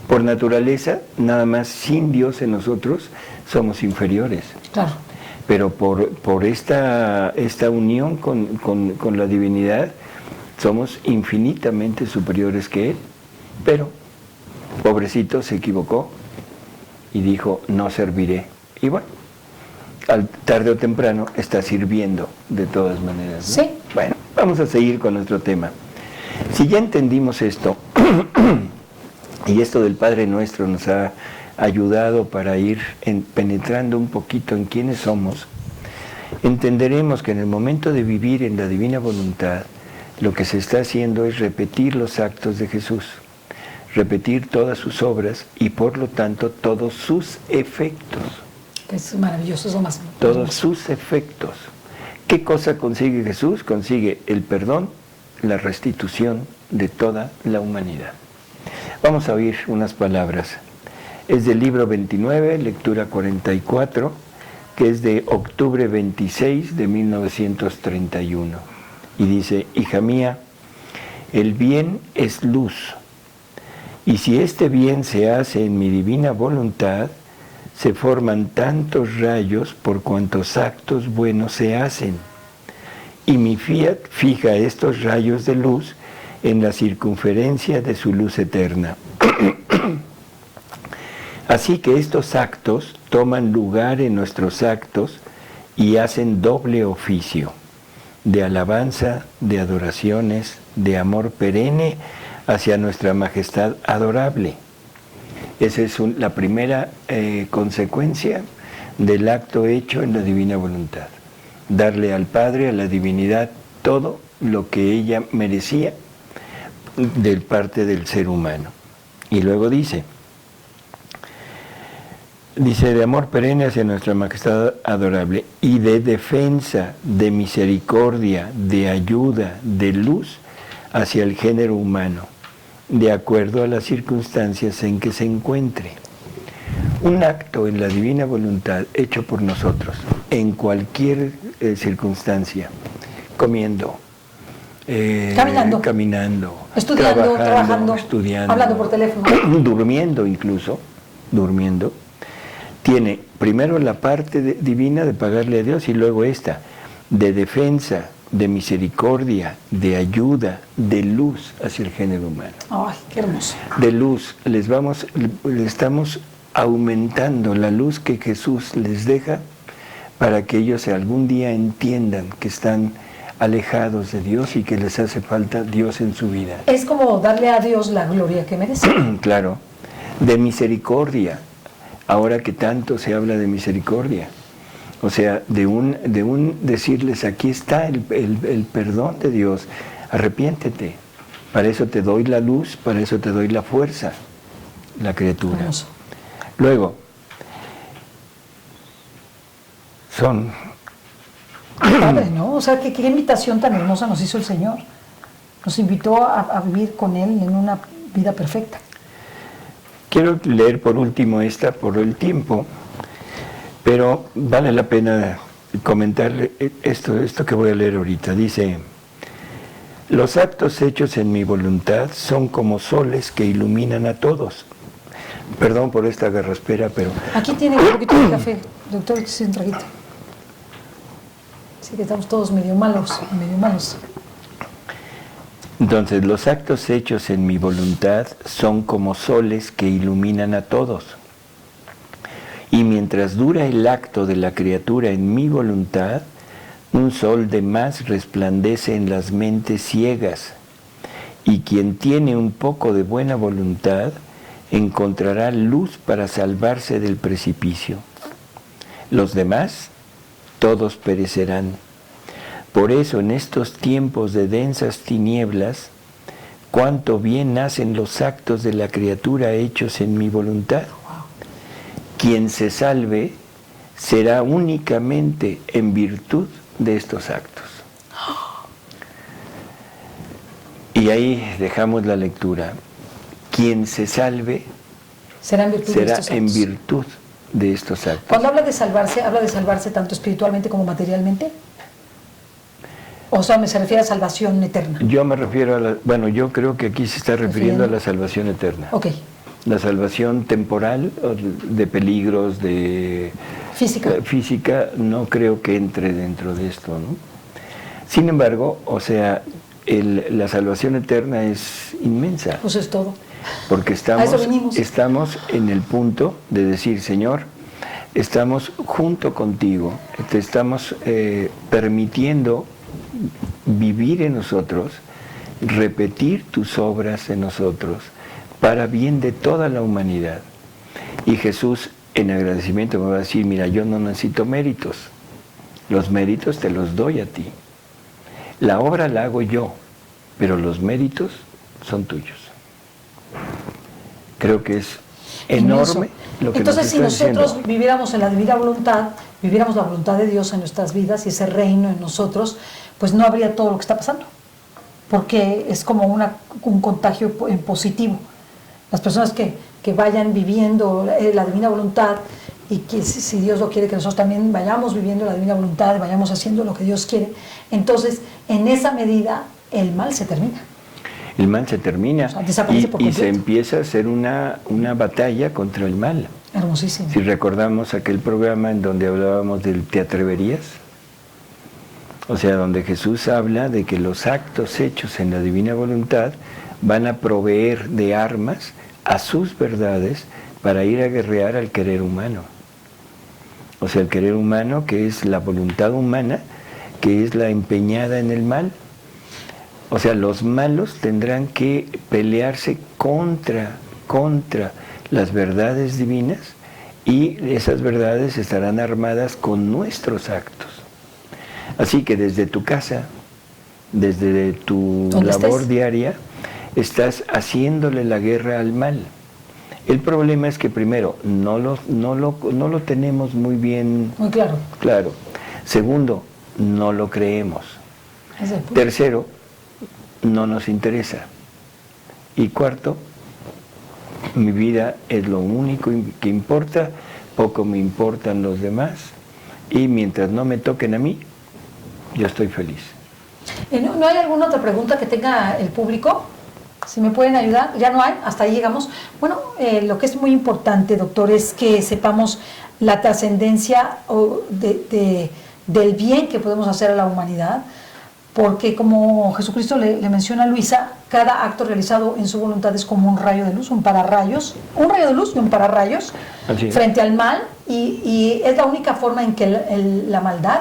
Por naturaleza, nada más sin Dios en nosotros, somos inferiores. Claro. Pero por esta unión con la divinidad, somos infinitamente superiores que Él. Pero, pobrecito, se equivocó y dijo, no serviré. Y bueno, tarde o temprano está sirviendo de todas maneras, ¿no? Sí. Bueno, vamos a seguir con nuestro tema. Si ya entendimos esto, y esto del Padre Nuestro nos ha ayudado para ir penetrando un poquito en quiénes somos, entenderemos que en el momento de vivir en la divina voluntad, lo que se está haciendo es repetir los actos de Jesús, repetir todas sus obras y por lo tanto todos sus efectos. Es maravilloso, eso más. Todos sus efectos. ¿Qué cosa consigue Jesús? Consigue el perdón, la restitución de toda la humanidad. Vamos a oír unas palabras. Es del libro 29, lectura 44, que es de octubre 26 de 1931. Y dice, hija mía, el bien es luz, y si este bien se hace en mi divina voluntad, se forman tantos rayos por cuantos actos buenos se hacen. Y mi fiat fija estos rayos de luz en la circunferencia de su luz eterna. Así que estos actos toman lugar en nuestros actos y hacen doble oficio, de alabanza, de adoraciones, de amor perenne hacia nuestra majestad adorable. Esa es la primera consecuencia del acto hecho en la divina voluntad. Darle al Padre, a la divinidad, todo lo que ella merecía de parte del ser humano. Y luego dice, de amor perenne hacia nuestra majestad adorable y de defensa, de misericordia, de ayuda, de luz hacia el género humano, de acuerdo a las circunstancias en que se encuentre. Un acto en la divina voluntad hecho por nosotros, en cualquier circunstancia, comiendo, caminando, estudiando, trabajando, estudiando, hablando por teléfono, durmiendo incluso, tiene primero la parte divina de pagarle a Dios y luego esta, de defensa, de misericordia, de ayuda, de luz hacia el género humano. ¡Ay, qué hermoso! De luz, le estamos aumentando la luz que Jesús les deja para que ellos algún día entiendan que están alejados de Dios y que les hace falta Dios en su vida. Es como darle a Dios la gloria que merece. Claro, de misericordia, ahora que tanto se habla de misericordia. O sea, de un decirles, aquí está el perdón de Dios, arrepiéntete. Para eso te doy la luz, para eso te doy la fuerza, la criatura. Hermoso. Luego, son... Padre, ¿no? O sea, qué invitación tan hermosa nos hizo el Señor. Nos invitó a vivir con Él en una vida perfecta. Quiero leer por último esta por el tiempo, pero vale la pena comentar esto que voy a leer ahorita. Dice, los actos hechos en mi voluntad son como soles que iluminan a todos. Perdón por esta garraspera, pero... Aquí tiene un poquito de café, doctor, que un traguito. Sí que estamos todos medio malos, medio malos. Entonces, los actos hechos en mi voluntad son como soles que iluminan a todos. Y mientras dura el acto de la criatura en mi voluntad, un sol de más resplandece en las mentes ciegas. Y quien tiene un poco de buena voluntad encontrará luz para salvarse del precipicio. Los demás, todos perecerán. Por eso en estos tiempos de densas tinieblas, cuánto bien hacen los actos de la criatura hechos en mi voluntad. Quien se salve será únicamente en virtud de estos actos. Y ahí dejamos la lectura. Quien se salve será en virtud, de estos actos. Cuando habla de salvarse tanto espiritualmente como materialmente. O sea, se refiere a salvación eterna. Yo me refiero a yo creo que aquí se está refiriendo a la salvación eterna. Ok. La salvación temporal, de peligros, de física, no creo que entre dentro de esto, ¿no? Sin embargo, o sea, la salvación eterna es inmensa. Pues es todo. Porque estamos en el punto de decir, Señor, estamos junto contigo, te estamos permitiendo vivir en nosotros, repetir tus obras en nosotros, para bien de toda la humanidad. Y Jesús, en agradecimiento, me va a decir, mira, yo no necesito méritos, los méritos te los doy a ti. La obra la hago yo, pero los méritos son tuyos. Creo que es enorme lo que entonces, si nosotros diciendo. viviéramos en la divina voluntad, viviéramos la voluntad de Dios en nuestras vidas y ese reino en nosotros, pues no habría todo lo que está pasando, porque es como un contagio en positivo. Las personas que vayan viviendo la divina voluntad y que si Dios lo quiere, que nosotros también vayamos viviendo la divina voluntad, vayamos haciendo lo que Dios quiere, entonces en esa medida el mal se termina. El mal se termina, o sea, y se empieza a hacer una batalla contra el mal. Hermosísimo. Si recordamos aquel programa en donde hablábamos del ¿te atreverías? O sea, donde Jesús habla de que los actos hechos en la divina voluntad van a proveer de armas a sus verdades para ir a guerrear al querer humano. O sea, el querer humano, que es la voluntad humana, que es la empeñada en el mal. O sea, los malos tendrán que pelearse contra las verdades divinas, y esas verdades estarán armadas con nuestros actos. Así que desde tu casa, desde tu labor diaria, estás haciéndole la guerra al mal. El problema es que primero, no lo tenemos muy bien muy claro. Segundo, no lo creemos. Tercero, no nos interesa. Y cuarto, mi vida es lo único que importa, poco me importan los demás, y mientras no me toquen a mí, yo estoy feliz. ¿No hay alguna otra pregunta que tenga el público? Si me pueden ayudar, ya no hay, hasta ahí llegamos. Bueno, lo que es muy importante, doctor, es que sepamos la trascendencia del bien que podemos hacer a la humanidad, porque como Jesucristo le menciona a Luisa, cada acto realizado en su voluntad es como un rayo de luz, un pararrayos, un rayo de luz y un pararrayos frente al mal, y es la única forma en que la maldad,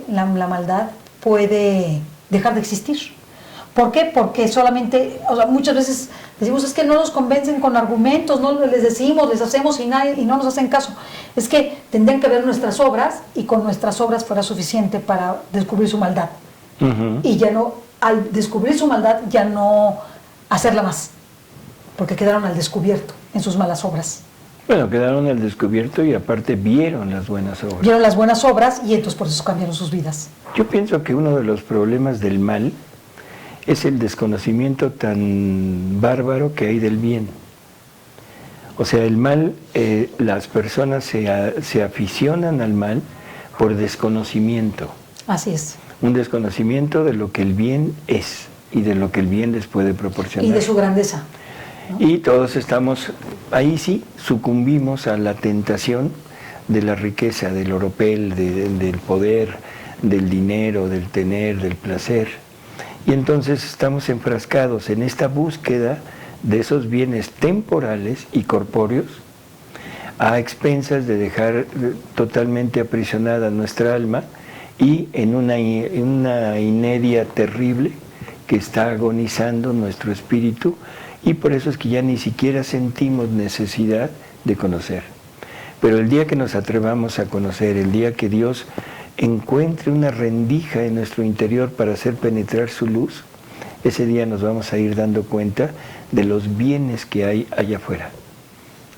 la maldad puede dejar de existir. ¿Por qué? Porque solamente, o sea, muchas veces decimos, es que no nos convencen con argumentos, no les decimos, les hacemos y no nos hacen caso. Es que tendrían que ver nuestras obras y con nuestras obras fuera suficiente para descubrir su maldad. Y ya no, al descubrir su maldad, ya no hacerla más, porque quedaron al descubierto en sus malas obras. Bueno, quedaron al descubierto y aparte vieron las buenas obras. Vieron las buenas obras y entonces por eso cambiaron sus vidas. Yo pienso que uno de los problemas del mal es el desconocimiento tan bárbaro que hay del bien. O sea, el mal, las personas se aficionan al mal por desconocimiento. Así es. Un desconocimiento de lo que el bien es y de lo que el bien les puede proporcionar. Y de su grandeza, ¿no? Y todos estamos, ahí sí, sucumbimos a la tentación de la riqueza, del oropel, del poder, del dinero, del tener, del placer. Y entonces estamos enfrascados en esta búsqueda de esos bienes temporales y corpóreos a expensas de dejar totalmente aprisionada nuestra alma y en una inedia terrible que está agonizando nuestro espíritu, y por eso es que ya ni siquiera sentimos necesidad de conocer. Pero el día que nos atrevamos a conocer, el día que Dios encuentre una rendija en nuestro interior para hacer penetrar su luz, ese día nos vamos a ir dando cuenta de los bienes que hay allá afuera.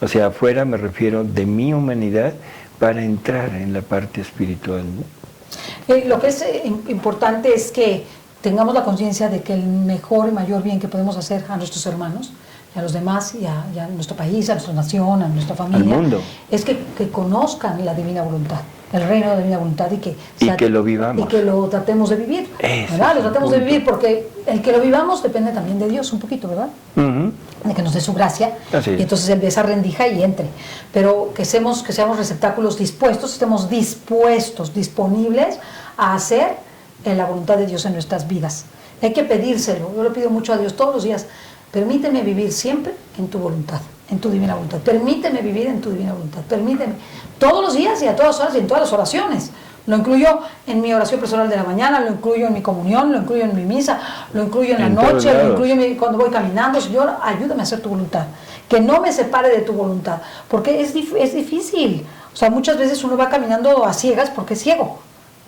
O sea, afuera me refiero de mi humanidad para entrar en la parte espiritual, ¿no? Lo que es importante es que tengamos la conciencia de que el mejor y mayor bien que podemos hacer a nuestros hermanos, y a los demás, y a nuestro país, a nuestra nación, a nuestra familia, al mundo, es que conozcan la divina voluntad, el reino de la divina voluntad, y que lo vivamos. Y que lo tratemos de vivir, ¿verdad? Lo tratemos de vivir, porque el que lo vivamos depende también de Dios un poquito, ¿verdad? De que nos dé su gracia, y entonces Él de esa rendija y entre. Pero que seamos receptáculos dispuestos, estemos dispuestos, disponibles a hacer la voluntad de Dios en nuestras vidas. Hay que pedírselo. Yo le pido mucho a Dios todos los días: permíteme vivir siempre en tu voluntad, en tu divina voluntad. Permíteme vivir en tu divina voluntad. Permíteme. Todos los días y a todas horas y en todas las oraciones. Lo incluyo en mi oración personal de la mañana, lo incluyo en mi comunión, lo incluyo en mi misa, lo incluyo en la noche, lo incluyo cuando voy caminando. Señor, ayúdame a hacer tu voluntad. Que no me separe de tu voluntad. Porque es difícil. O sea, muchas veces uno va caminando a ciegas porque es ciego,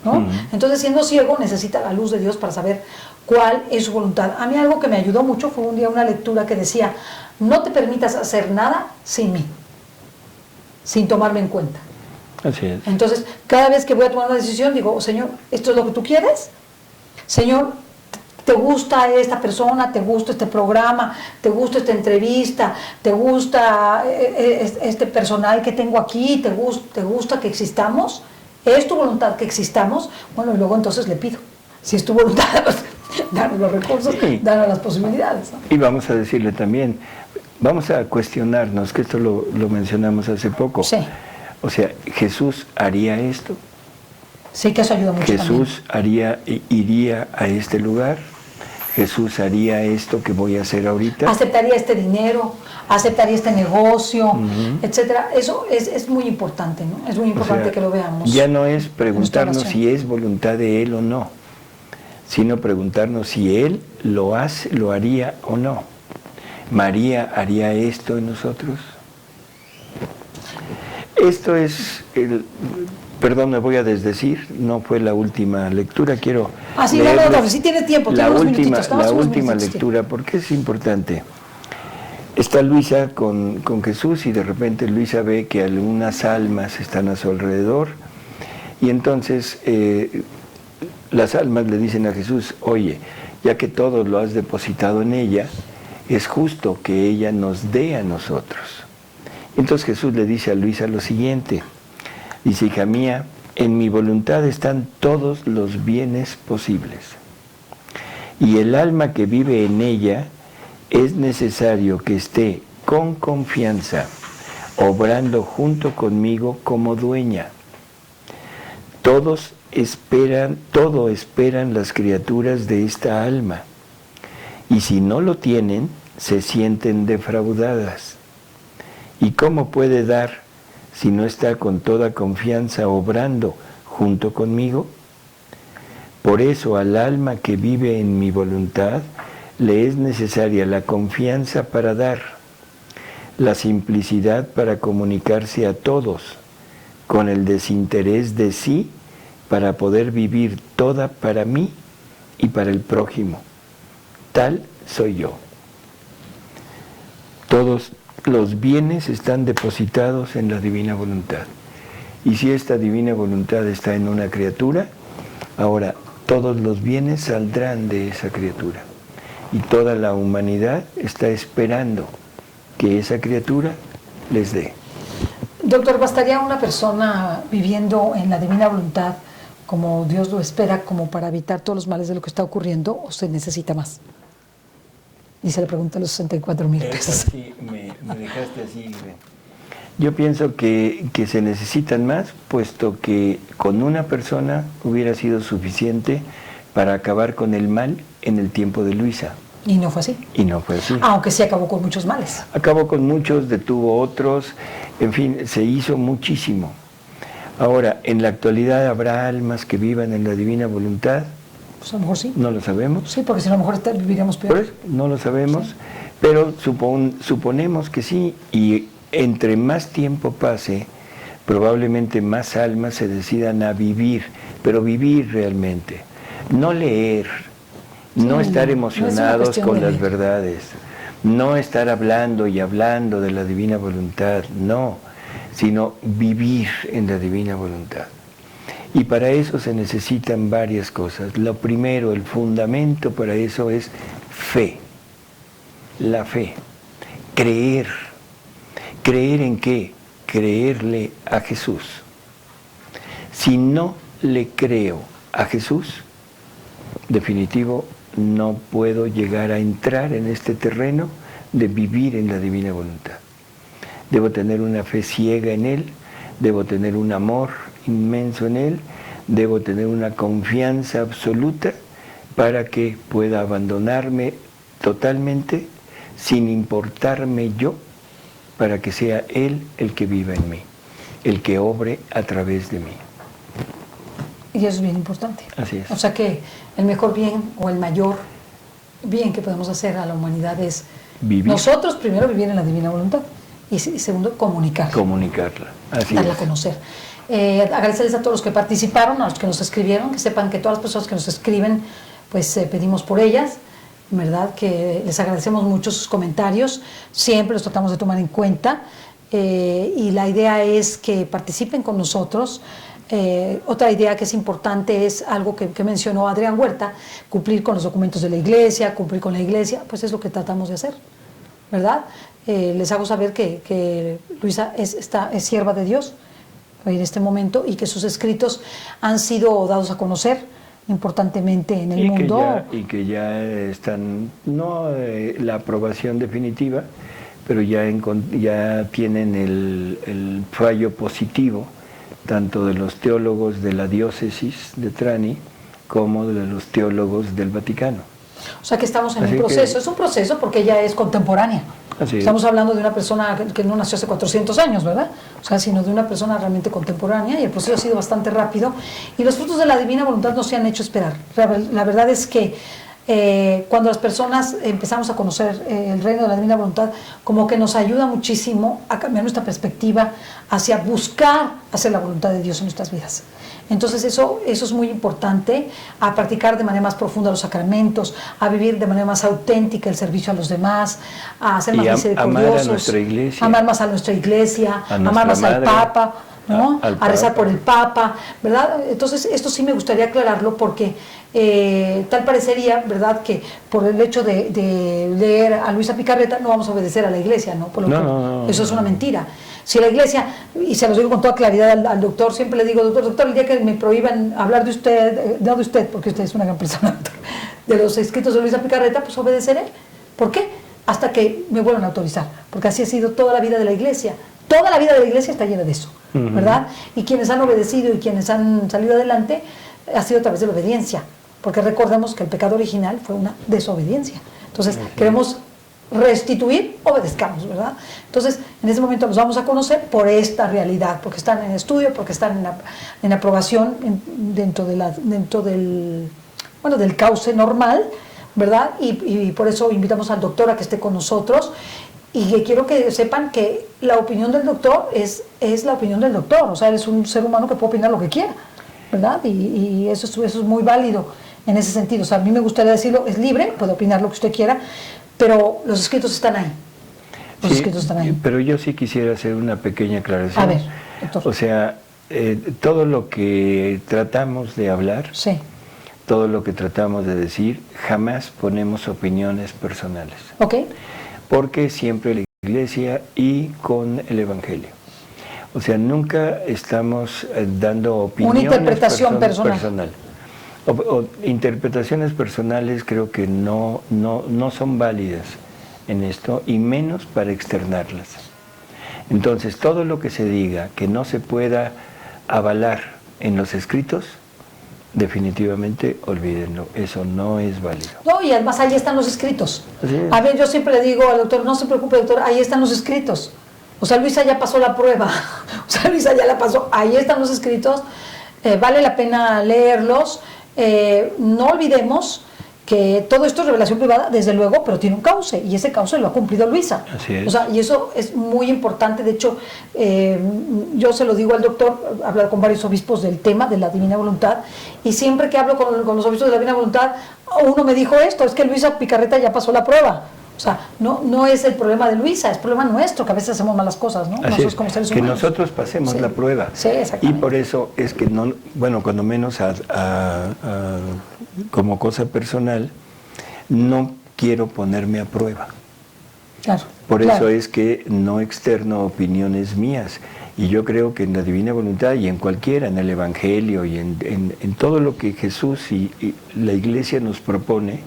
¿no? Entonces, siendo ciego, necesita la luz de Dios para saber cuál es su voluntad. A mí algo que me ayudó mucho fue un día una lectura que decía: no te permitas hacer nada sin mí, sin tomarme en cuenta. Así es. Entonces, cada vez que voy a tomar una decisión, digo: Señor, ¿esto es lo que tú quieres? Señor, ¿te gusta esta persona? ¿Te gusta este programa? ¿Te gusta esta entrevista? ¿Te gusta este personal que tengo aquí? ¿Te gusta que existamos? ¿Es tu voluntad que existamos? Bueno, y luego entonces le pido: si es tu voluntad, danos los recursos, danos las posibilidades, ¿no? Y vamos a decirle también, vamos a cuestionarnos, que esto lo mencionamos hace poco. Sí. O sea, ¿Jesús haría esto? Sí, que eso ayuda mucho. ¿Jesús iría a este lugar? ¿Jesús haría esto que voy a hacer ahorita? ¿Aceptaría este dinero? ¿Aceptaría este negocio? Etcétera. Eso es muy importante, ¿no? Es muy importante, o sea, que lo veamos. Ya no es preguntarnos si es voluntad de Él o no, sino preguntarnos si Él lo haría o no. ¿María haría esto en nosotros? Esto es, perdón, me voy a desdecir, no fue la última lectura, quiero no, si tiene tiempo, la última lectura, porque es importante. Está Luisa con Jesús y de repente Luisa ve que algunas almas están a su alrededor y entonces las almas le dicen a Jesús: oye, ya que todo lo has depositado en ella, es justo que ella nos dé a nosotros. Entonces Jesús le dice a Luisa lo siguiente, dice: hija mía, en mi voluntad están todos los bienes posibles, y el alma que vive en ella es necesario que esté con confianza, obrando junto conmigo como dueña. Todo esperan las criaturas de esta alma, y si no lo tienen, se sienten defraudadas. ¿Y cómo puede dar si no está con toda confianza obrando junto conmigo? Por eso al alma que vive en mi voluntad le es necesaria la confianza para dar, la simplicidad para comunicarse a todos, con el desinterés de sí para poder vivir toda para mí y para el prójimo. Tal soy yo. Todos los bienes están depositados en la divina voluntad. Y si esta divina voluntad está en una criatura, ahora todos los bienes saldrán de esa criatura. Y toda la humanidad está esperando que esa criatura les dé. Doctor, ¿bastaría una persona viviendo en la divina voluntad como Dios lo espera, como para evitar todos los males de lo que está ocurriendo, o se necesita más? Y se le pregunta a los 64,000 pesos. Sí, me dejaste así. Yo pienso que se necesitan más, puesto que con una persona hubiera sido suficiente para acabar con el mal en el tiempo de Luisa. Y no fue así. Y no fue así. Aunque sí acabó con muchos males. Acabó con muchos, detuvo otros, en fin, se hizo muchísimo. Ahora, en la actualidad, ¿habrá almas que vivan en la divina voluntad? Pues a lo mejor sí. No lo sabemos. Sí, porque si no, a lo mejor viviríamos peor. Pues, no lo sabemos, Sí. pero suponemos que sí, y entre más tiempo pase, probablemente más almas se decidan a vivir, pero vivir realmente, no leer, no estar emocionados con las verdades, no estar hablando y hablando de la divina voluntad, no, sino vivir en la divina voluntad. Y para eso se necesitan varias cosas. Lo primero, el fundamento para eso es fe, la fe, creer. ¿Creer en qué? Creerle a Jesús. Si no le creo a Jesús, definitivo, no puedo llegar a entrar en este terreno de vivir en la divina voluntad. Debo tener una fe ciega en Él, debo tener un amor inmenso en Él, debo tener una confianza absoluta para que pueda abandonarme totalmente sin importarme yo, para que sea Él el que viva en mí, el que obre a través de mí. Y eso es bien importante. Así es. O sea que el mejor bien o el mayor bien que podemos hacer a la humanidad es Vivir. Nosotros primero vivir en la divina voluntad y segundo comunicarla. Comunicarla. Así darla es. a conocer. Agradecerles a todos los que participaron, a los que nos escribieron, que sepan que todas las personas que nos escriben, pues pedimos por ellas, ¿verdad? Que les agradecemos mucho sus comentarios, siempre los tratamos de tomar en cuenta y la idea es que participen con nosotros. Otra idea que es importante es algo que mencionó Adrián Huerta, cumplir con los documentos de la iglesia, cumplir con la iglesia, pues es lo que tratamos de hacer, ¿verdad? Les hago saber que Luisa es sierva de Dios en este momento y que sus escritos han sido dados a conocer importantemente en el mundo. Y que ya están, no la aprobación definitiva, pero ya tienen el fallo positivo, tanto de los teólogos de la diócesis de Trani como de los teólogos del Vaticano. O sea que estamos en un proceso, es un proceso porque ella es contemporánea. Estamos hablando de una persona que no nació hace 400 años, ¿verdad? O sea, sino de una persona realmente contemporánea y el proceso ha sido bastante rápido y los frutos de la divina voluntad no se han hecho esperar. La verdad es que cuando las personas empezamos a conocer el reino de la divina voluntad, como que nos ayuda muchísimo a cambiar nuestra perspectiva hacia buscar hacer la voluntad de Dios en nuestras vidas. Entonces eso es muy importante, a practicar de manera más profunda los sacramentos, a vivir de manera más auténtica el servicio a los demás, a ser más misericordiosos, amar a nuestra iglesia, amar más a nuestra iglesia, amar más al Papa, ¿no? A rezar por el Papa, ¿verdad? Entonces esto sí me gustaría aclararlo porque tal parecería, ¿verdad?, que por el hecho de leer a Luisa Picarreta no vamos a obedecer a la iglesia, ¿no? Eso es una mentira. Si la iglesia, y se los digo con toda claridad al doctor, siempre le digo, doctor, el día que me prohíban hablar de usted, no de usted, porque usted es una gran persona, doctor, de los escritos de Luisa Picarreta, pues obedeceré. ¿Por qué? Hasta que me vuelvan a autorizar, porque así ha sido toda la vida de la iglesia. Toda la vida de la iglesia está llena de eso, ¿verdad? Y quienes han obedecido y quienes han salido adelante ha sido a través de la obediencia, porque recordemos que el pecado original fue una desobediencia. Entonces, queremos restituir, obedezcamos, ¿verdad? Entonces, en ese momento los vamos a conocer por esta realidad, porque están en estudio, porque están en aprobación dentro del bueno, del cauce normal, ¿verdad? Y por eso invitamos al doctor a que esté con nosotros. Y que quiero que sepan que la opinión del doctor es la opinión del doctor. O sea, él es un ser humano que puede opinar lo que quiera, ¿verdad? Y eso es muy válido en ese sentido. O sea, a mí me gustaría decirlo, es libre, puede opinar lo que usted quiera, pero los escritos están ahí. Los escritos están ahí. Pero yo sí quisiera hacer una pequeña aclaración. A ver, doctor. O sea, todo lo que tratamos de hablar, sí, todo lo que tratamos de decir, jamás ponemos opiniones personales. ¿Ok? Porque siempre la Iglesia y con el Evangelio. O sea, nunca estamos dando opiniones. Una interpretación personal. O interpretaciones personales creo que no son válidas en esto, y menos para externarlas. Entonces, todo lo que se diga que no se pueda avalar en los escritos, definitivamente olvídenlo, eso no es válido. No, y además ahí están los escritos. Sí. A ver, yo siempre le digo al doctor, no se preocupe, doctor, ahí están los escritos. O sea, Luisa ya pasó la prueba, o sea, Luisa ya la pasó, ahí están los escritos, vale la pena leerlos. No olvidemos que todo esto es revelación privada, desde luego, pero tiene un cauce, y ese cauce lo ha cumplido Luisa. Así es. O sea, y eso es muy importante. De hecho, yo se lo digo al doctor, hablar con varios obispos del tema de la divina voluntad, y siempre que hablo con los obispos de la divina voluntad, uno me dijo esto, es que Luisa Picarreta ya pasó la prueba. O sea, no es el problema de Luisa, es problema nuestro, que a veces hacemos malas cosas, ¿no? Nosotros como seres humanos. Que nosotros pasemos la prueba. Sí, exactamente. Y por eso es que no, bueno, cuando menos como cosa personal, no quiero ponerme a prueba. Claro. Por eso es que no externo opiniones mías. Y yo creo que en la divina voluntad y en cualquiera, en el Evangelio y en todo lo que Jesús y la Iglesia nos propone,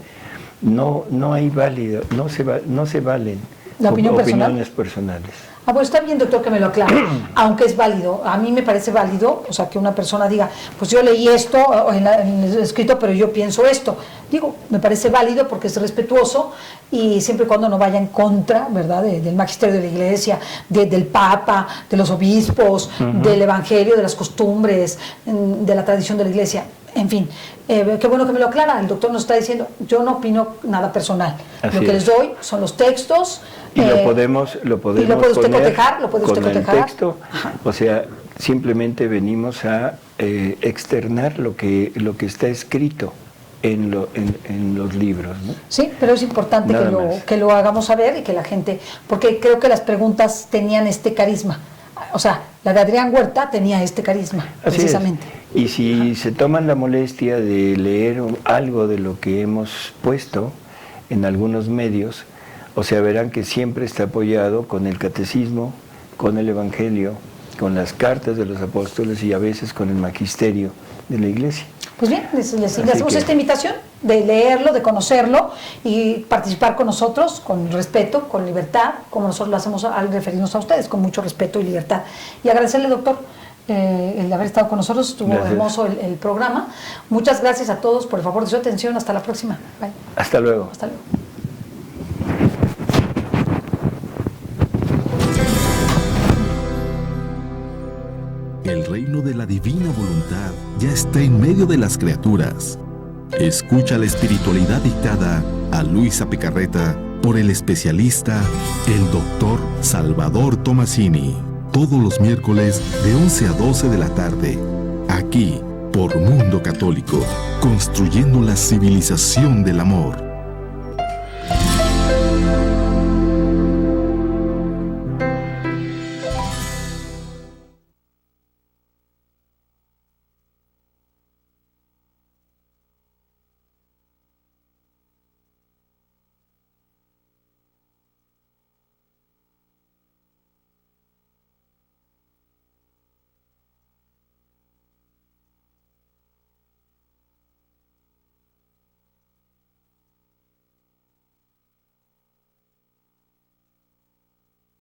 no hay válido, no se valen ¿La opinión opiniones personales. Ah, pues está bien, doctor, que me lo aclare, aunque es válido. A mí me parece válido, o sea, que una persona diga, pues yo leí esto en el escrito, pero yo pienso esto. Digo, me parece válido porque es respetuoso y siempre y cuando no vaya en contra, ¿verdad?, del magisterio de la Iglesia, del Papa, de los obispos, del Evangelio, de las costumbres, de la tradición de la Iglesia. En fin, qué bueno que me lo aclara. El doctor nos está diciendo, yo no opino nada personal. Así lo que les doy son los textos. Y lo podemos y lo puede usted cotejar, lo puede usted con cotejar. el texto. O sea, simplemente venimos a externar lo que está escrito en los libros, ¿no? Sí, pero es importante que lo hagamos saber y que la gente, porque creo que las preguntas tenían este carisma. O sea, la de Adrián Huerta tenía este carisma, así precisamente. Es. Y si se toman la molestia de leer algo de lo que hemos puesto en algunos medios, o sea, verán que siempre está apoyado con el catecismo, con el Evangelio, con las cartas de los apóstoles y a veces con el magisterio de la Iglesia. Pues bien, les hacemos esta invitación de leerlo, de conocerlo y participar con nosotros con respeto, con libertad, como nosotros lo hacemos al referirnos a ustedes, con mucho respeto y libertad. Y agradecerle, doctor, el haber estado con nosotros. Estuvo hermoso el programa. Muchas gracias a todos por el favor de su atención. Hasta la próxima. Bye. Hasta luego. Hasta luego. El reino de la divina voluntad ya está en medio de las criaturas. Escucha la espiritualidad dictada a Luisa Picarreta por el especialista, el doctor Salvador Tomasini. Todos los miércoles de 11 a 12 de la tarde. Aquí, por Mundo Católico, construyendo la civilización del amor.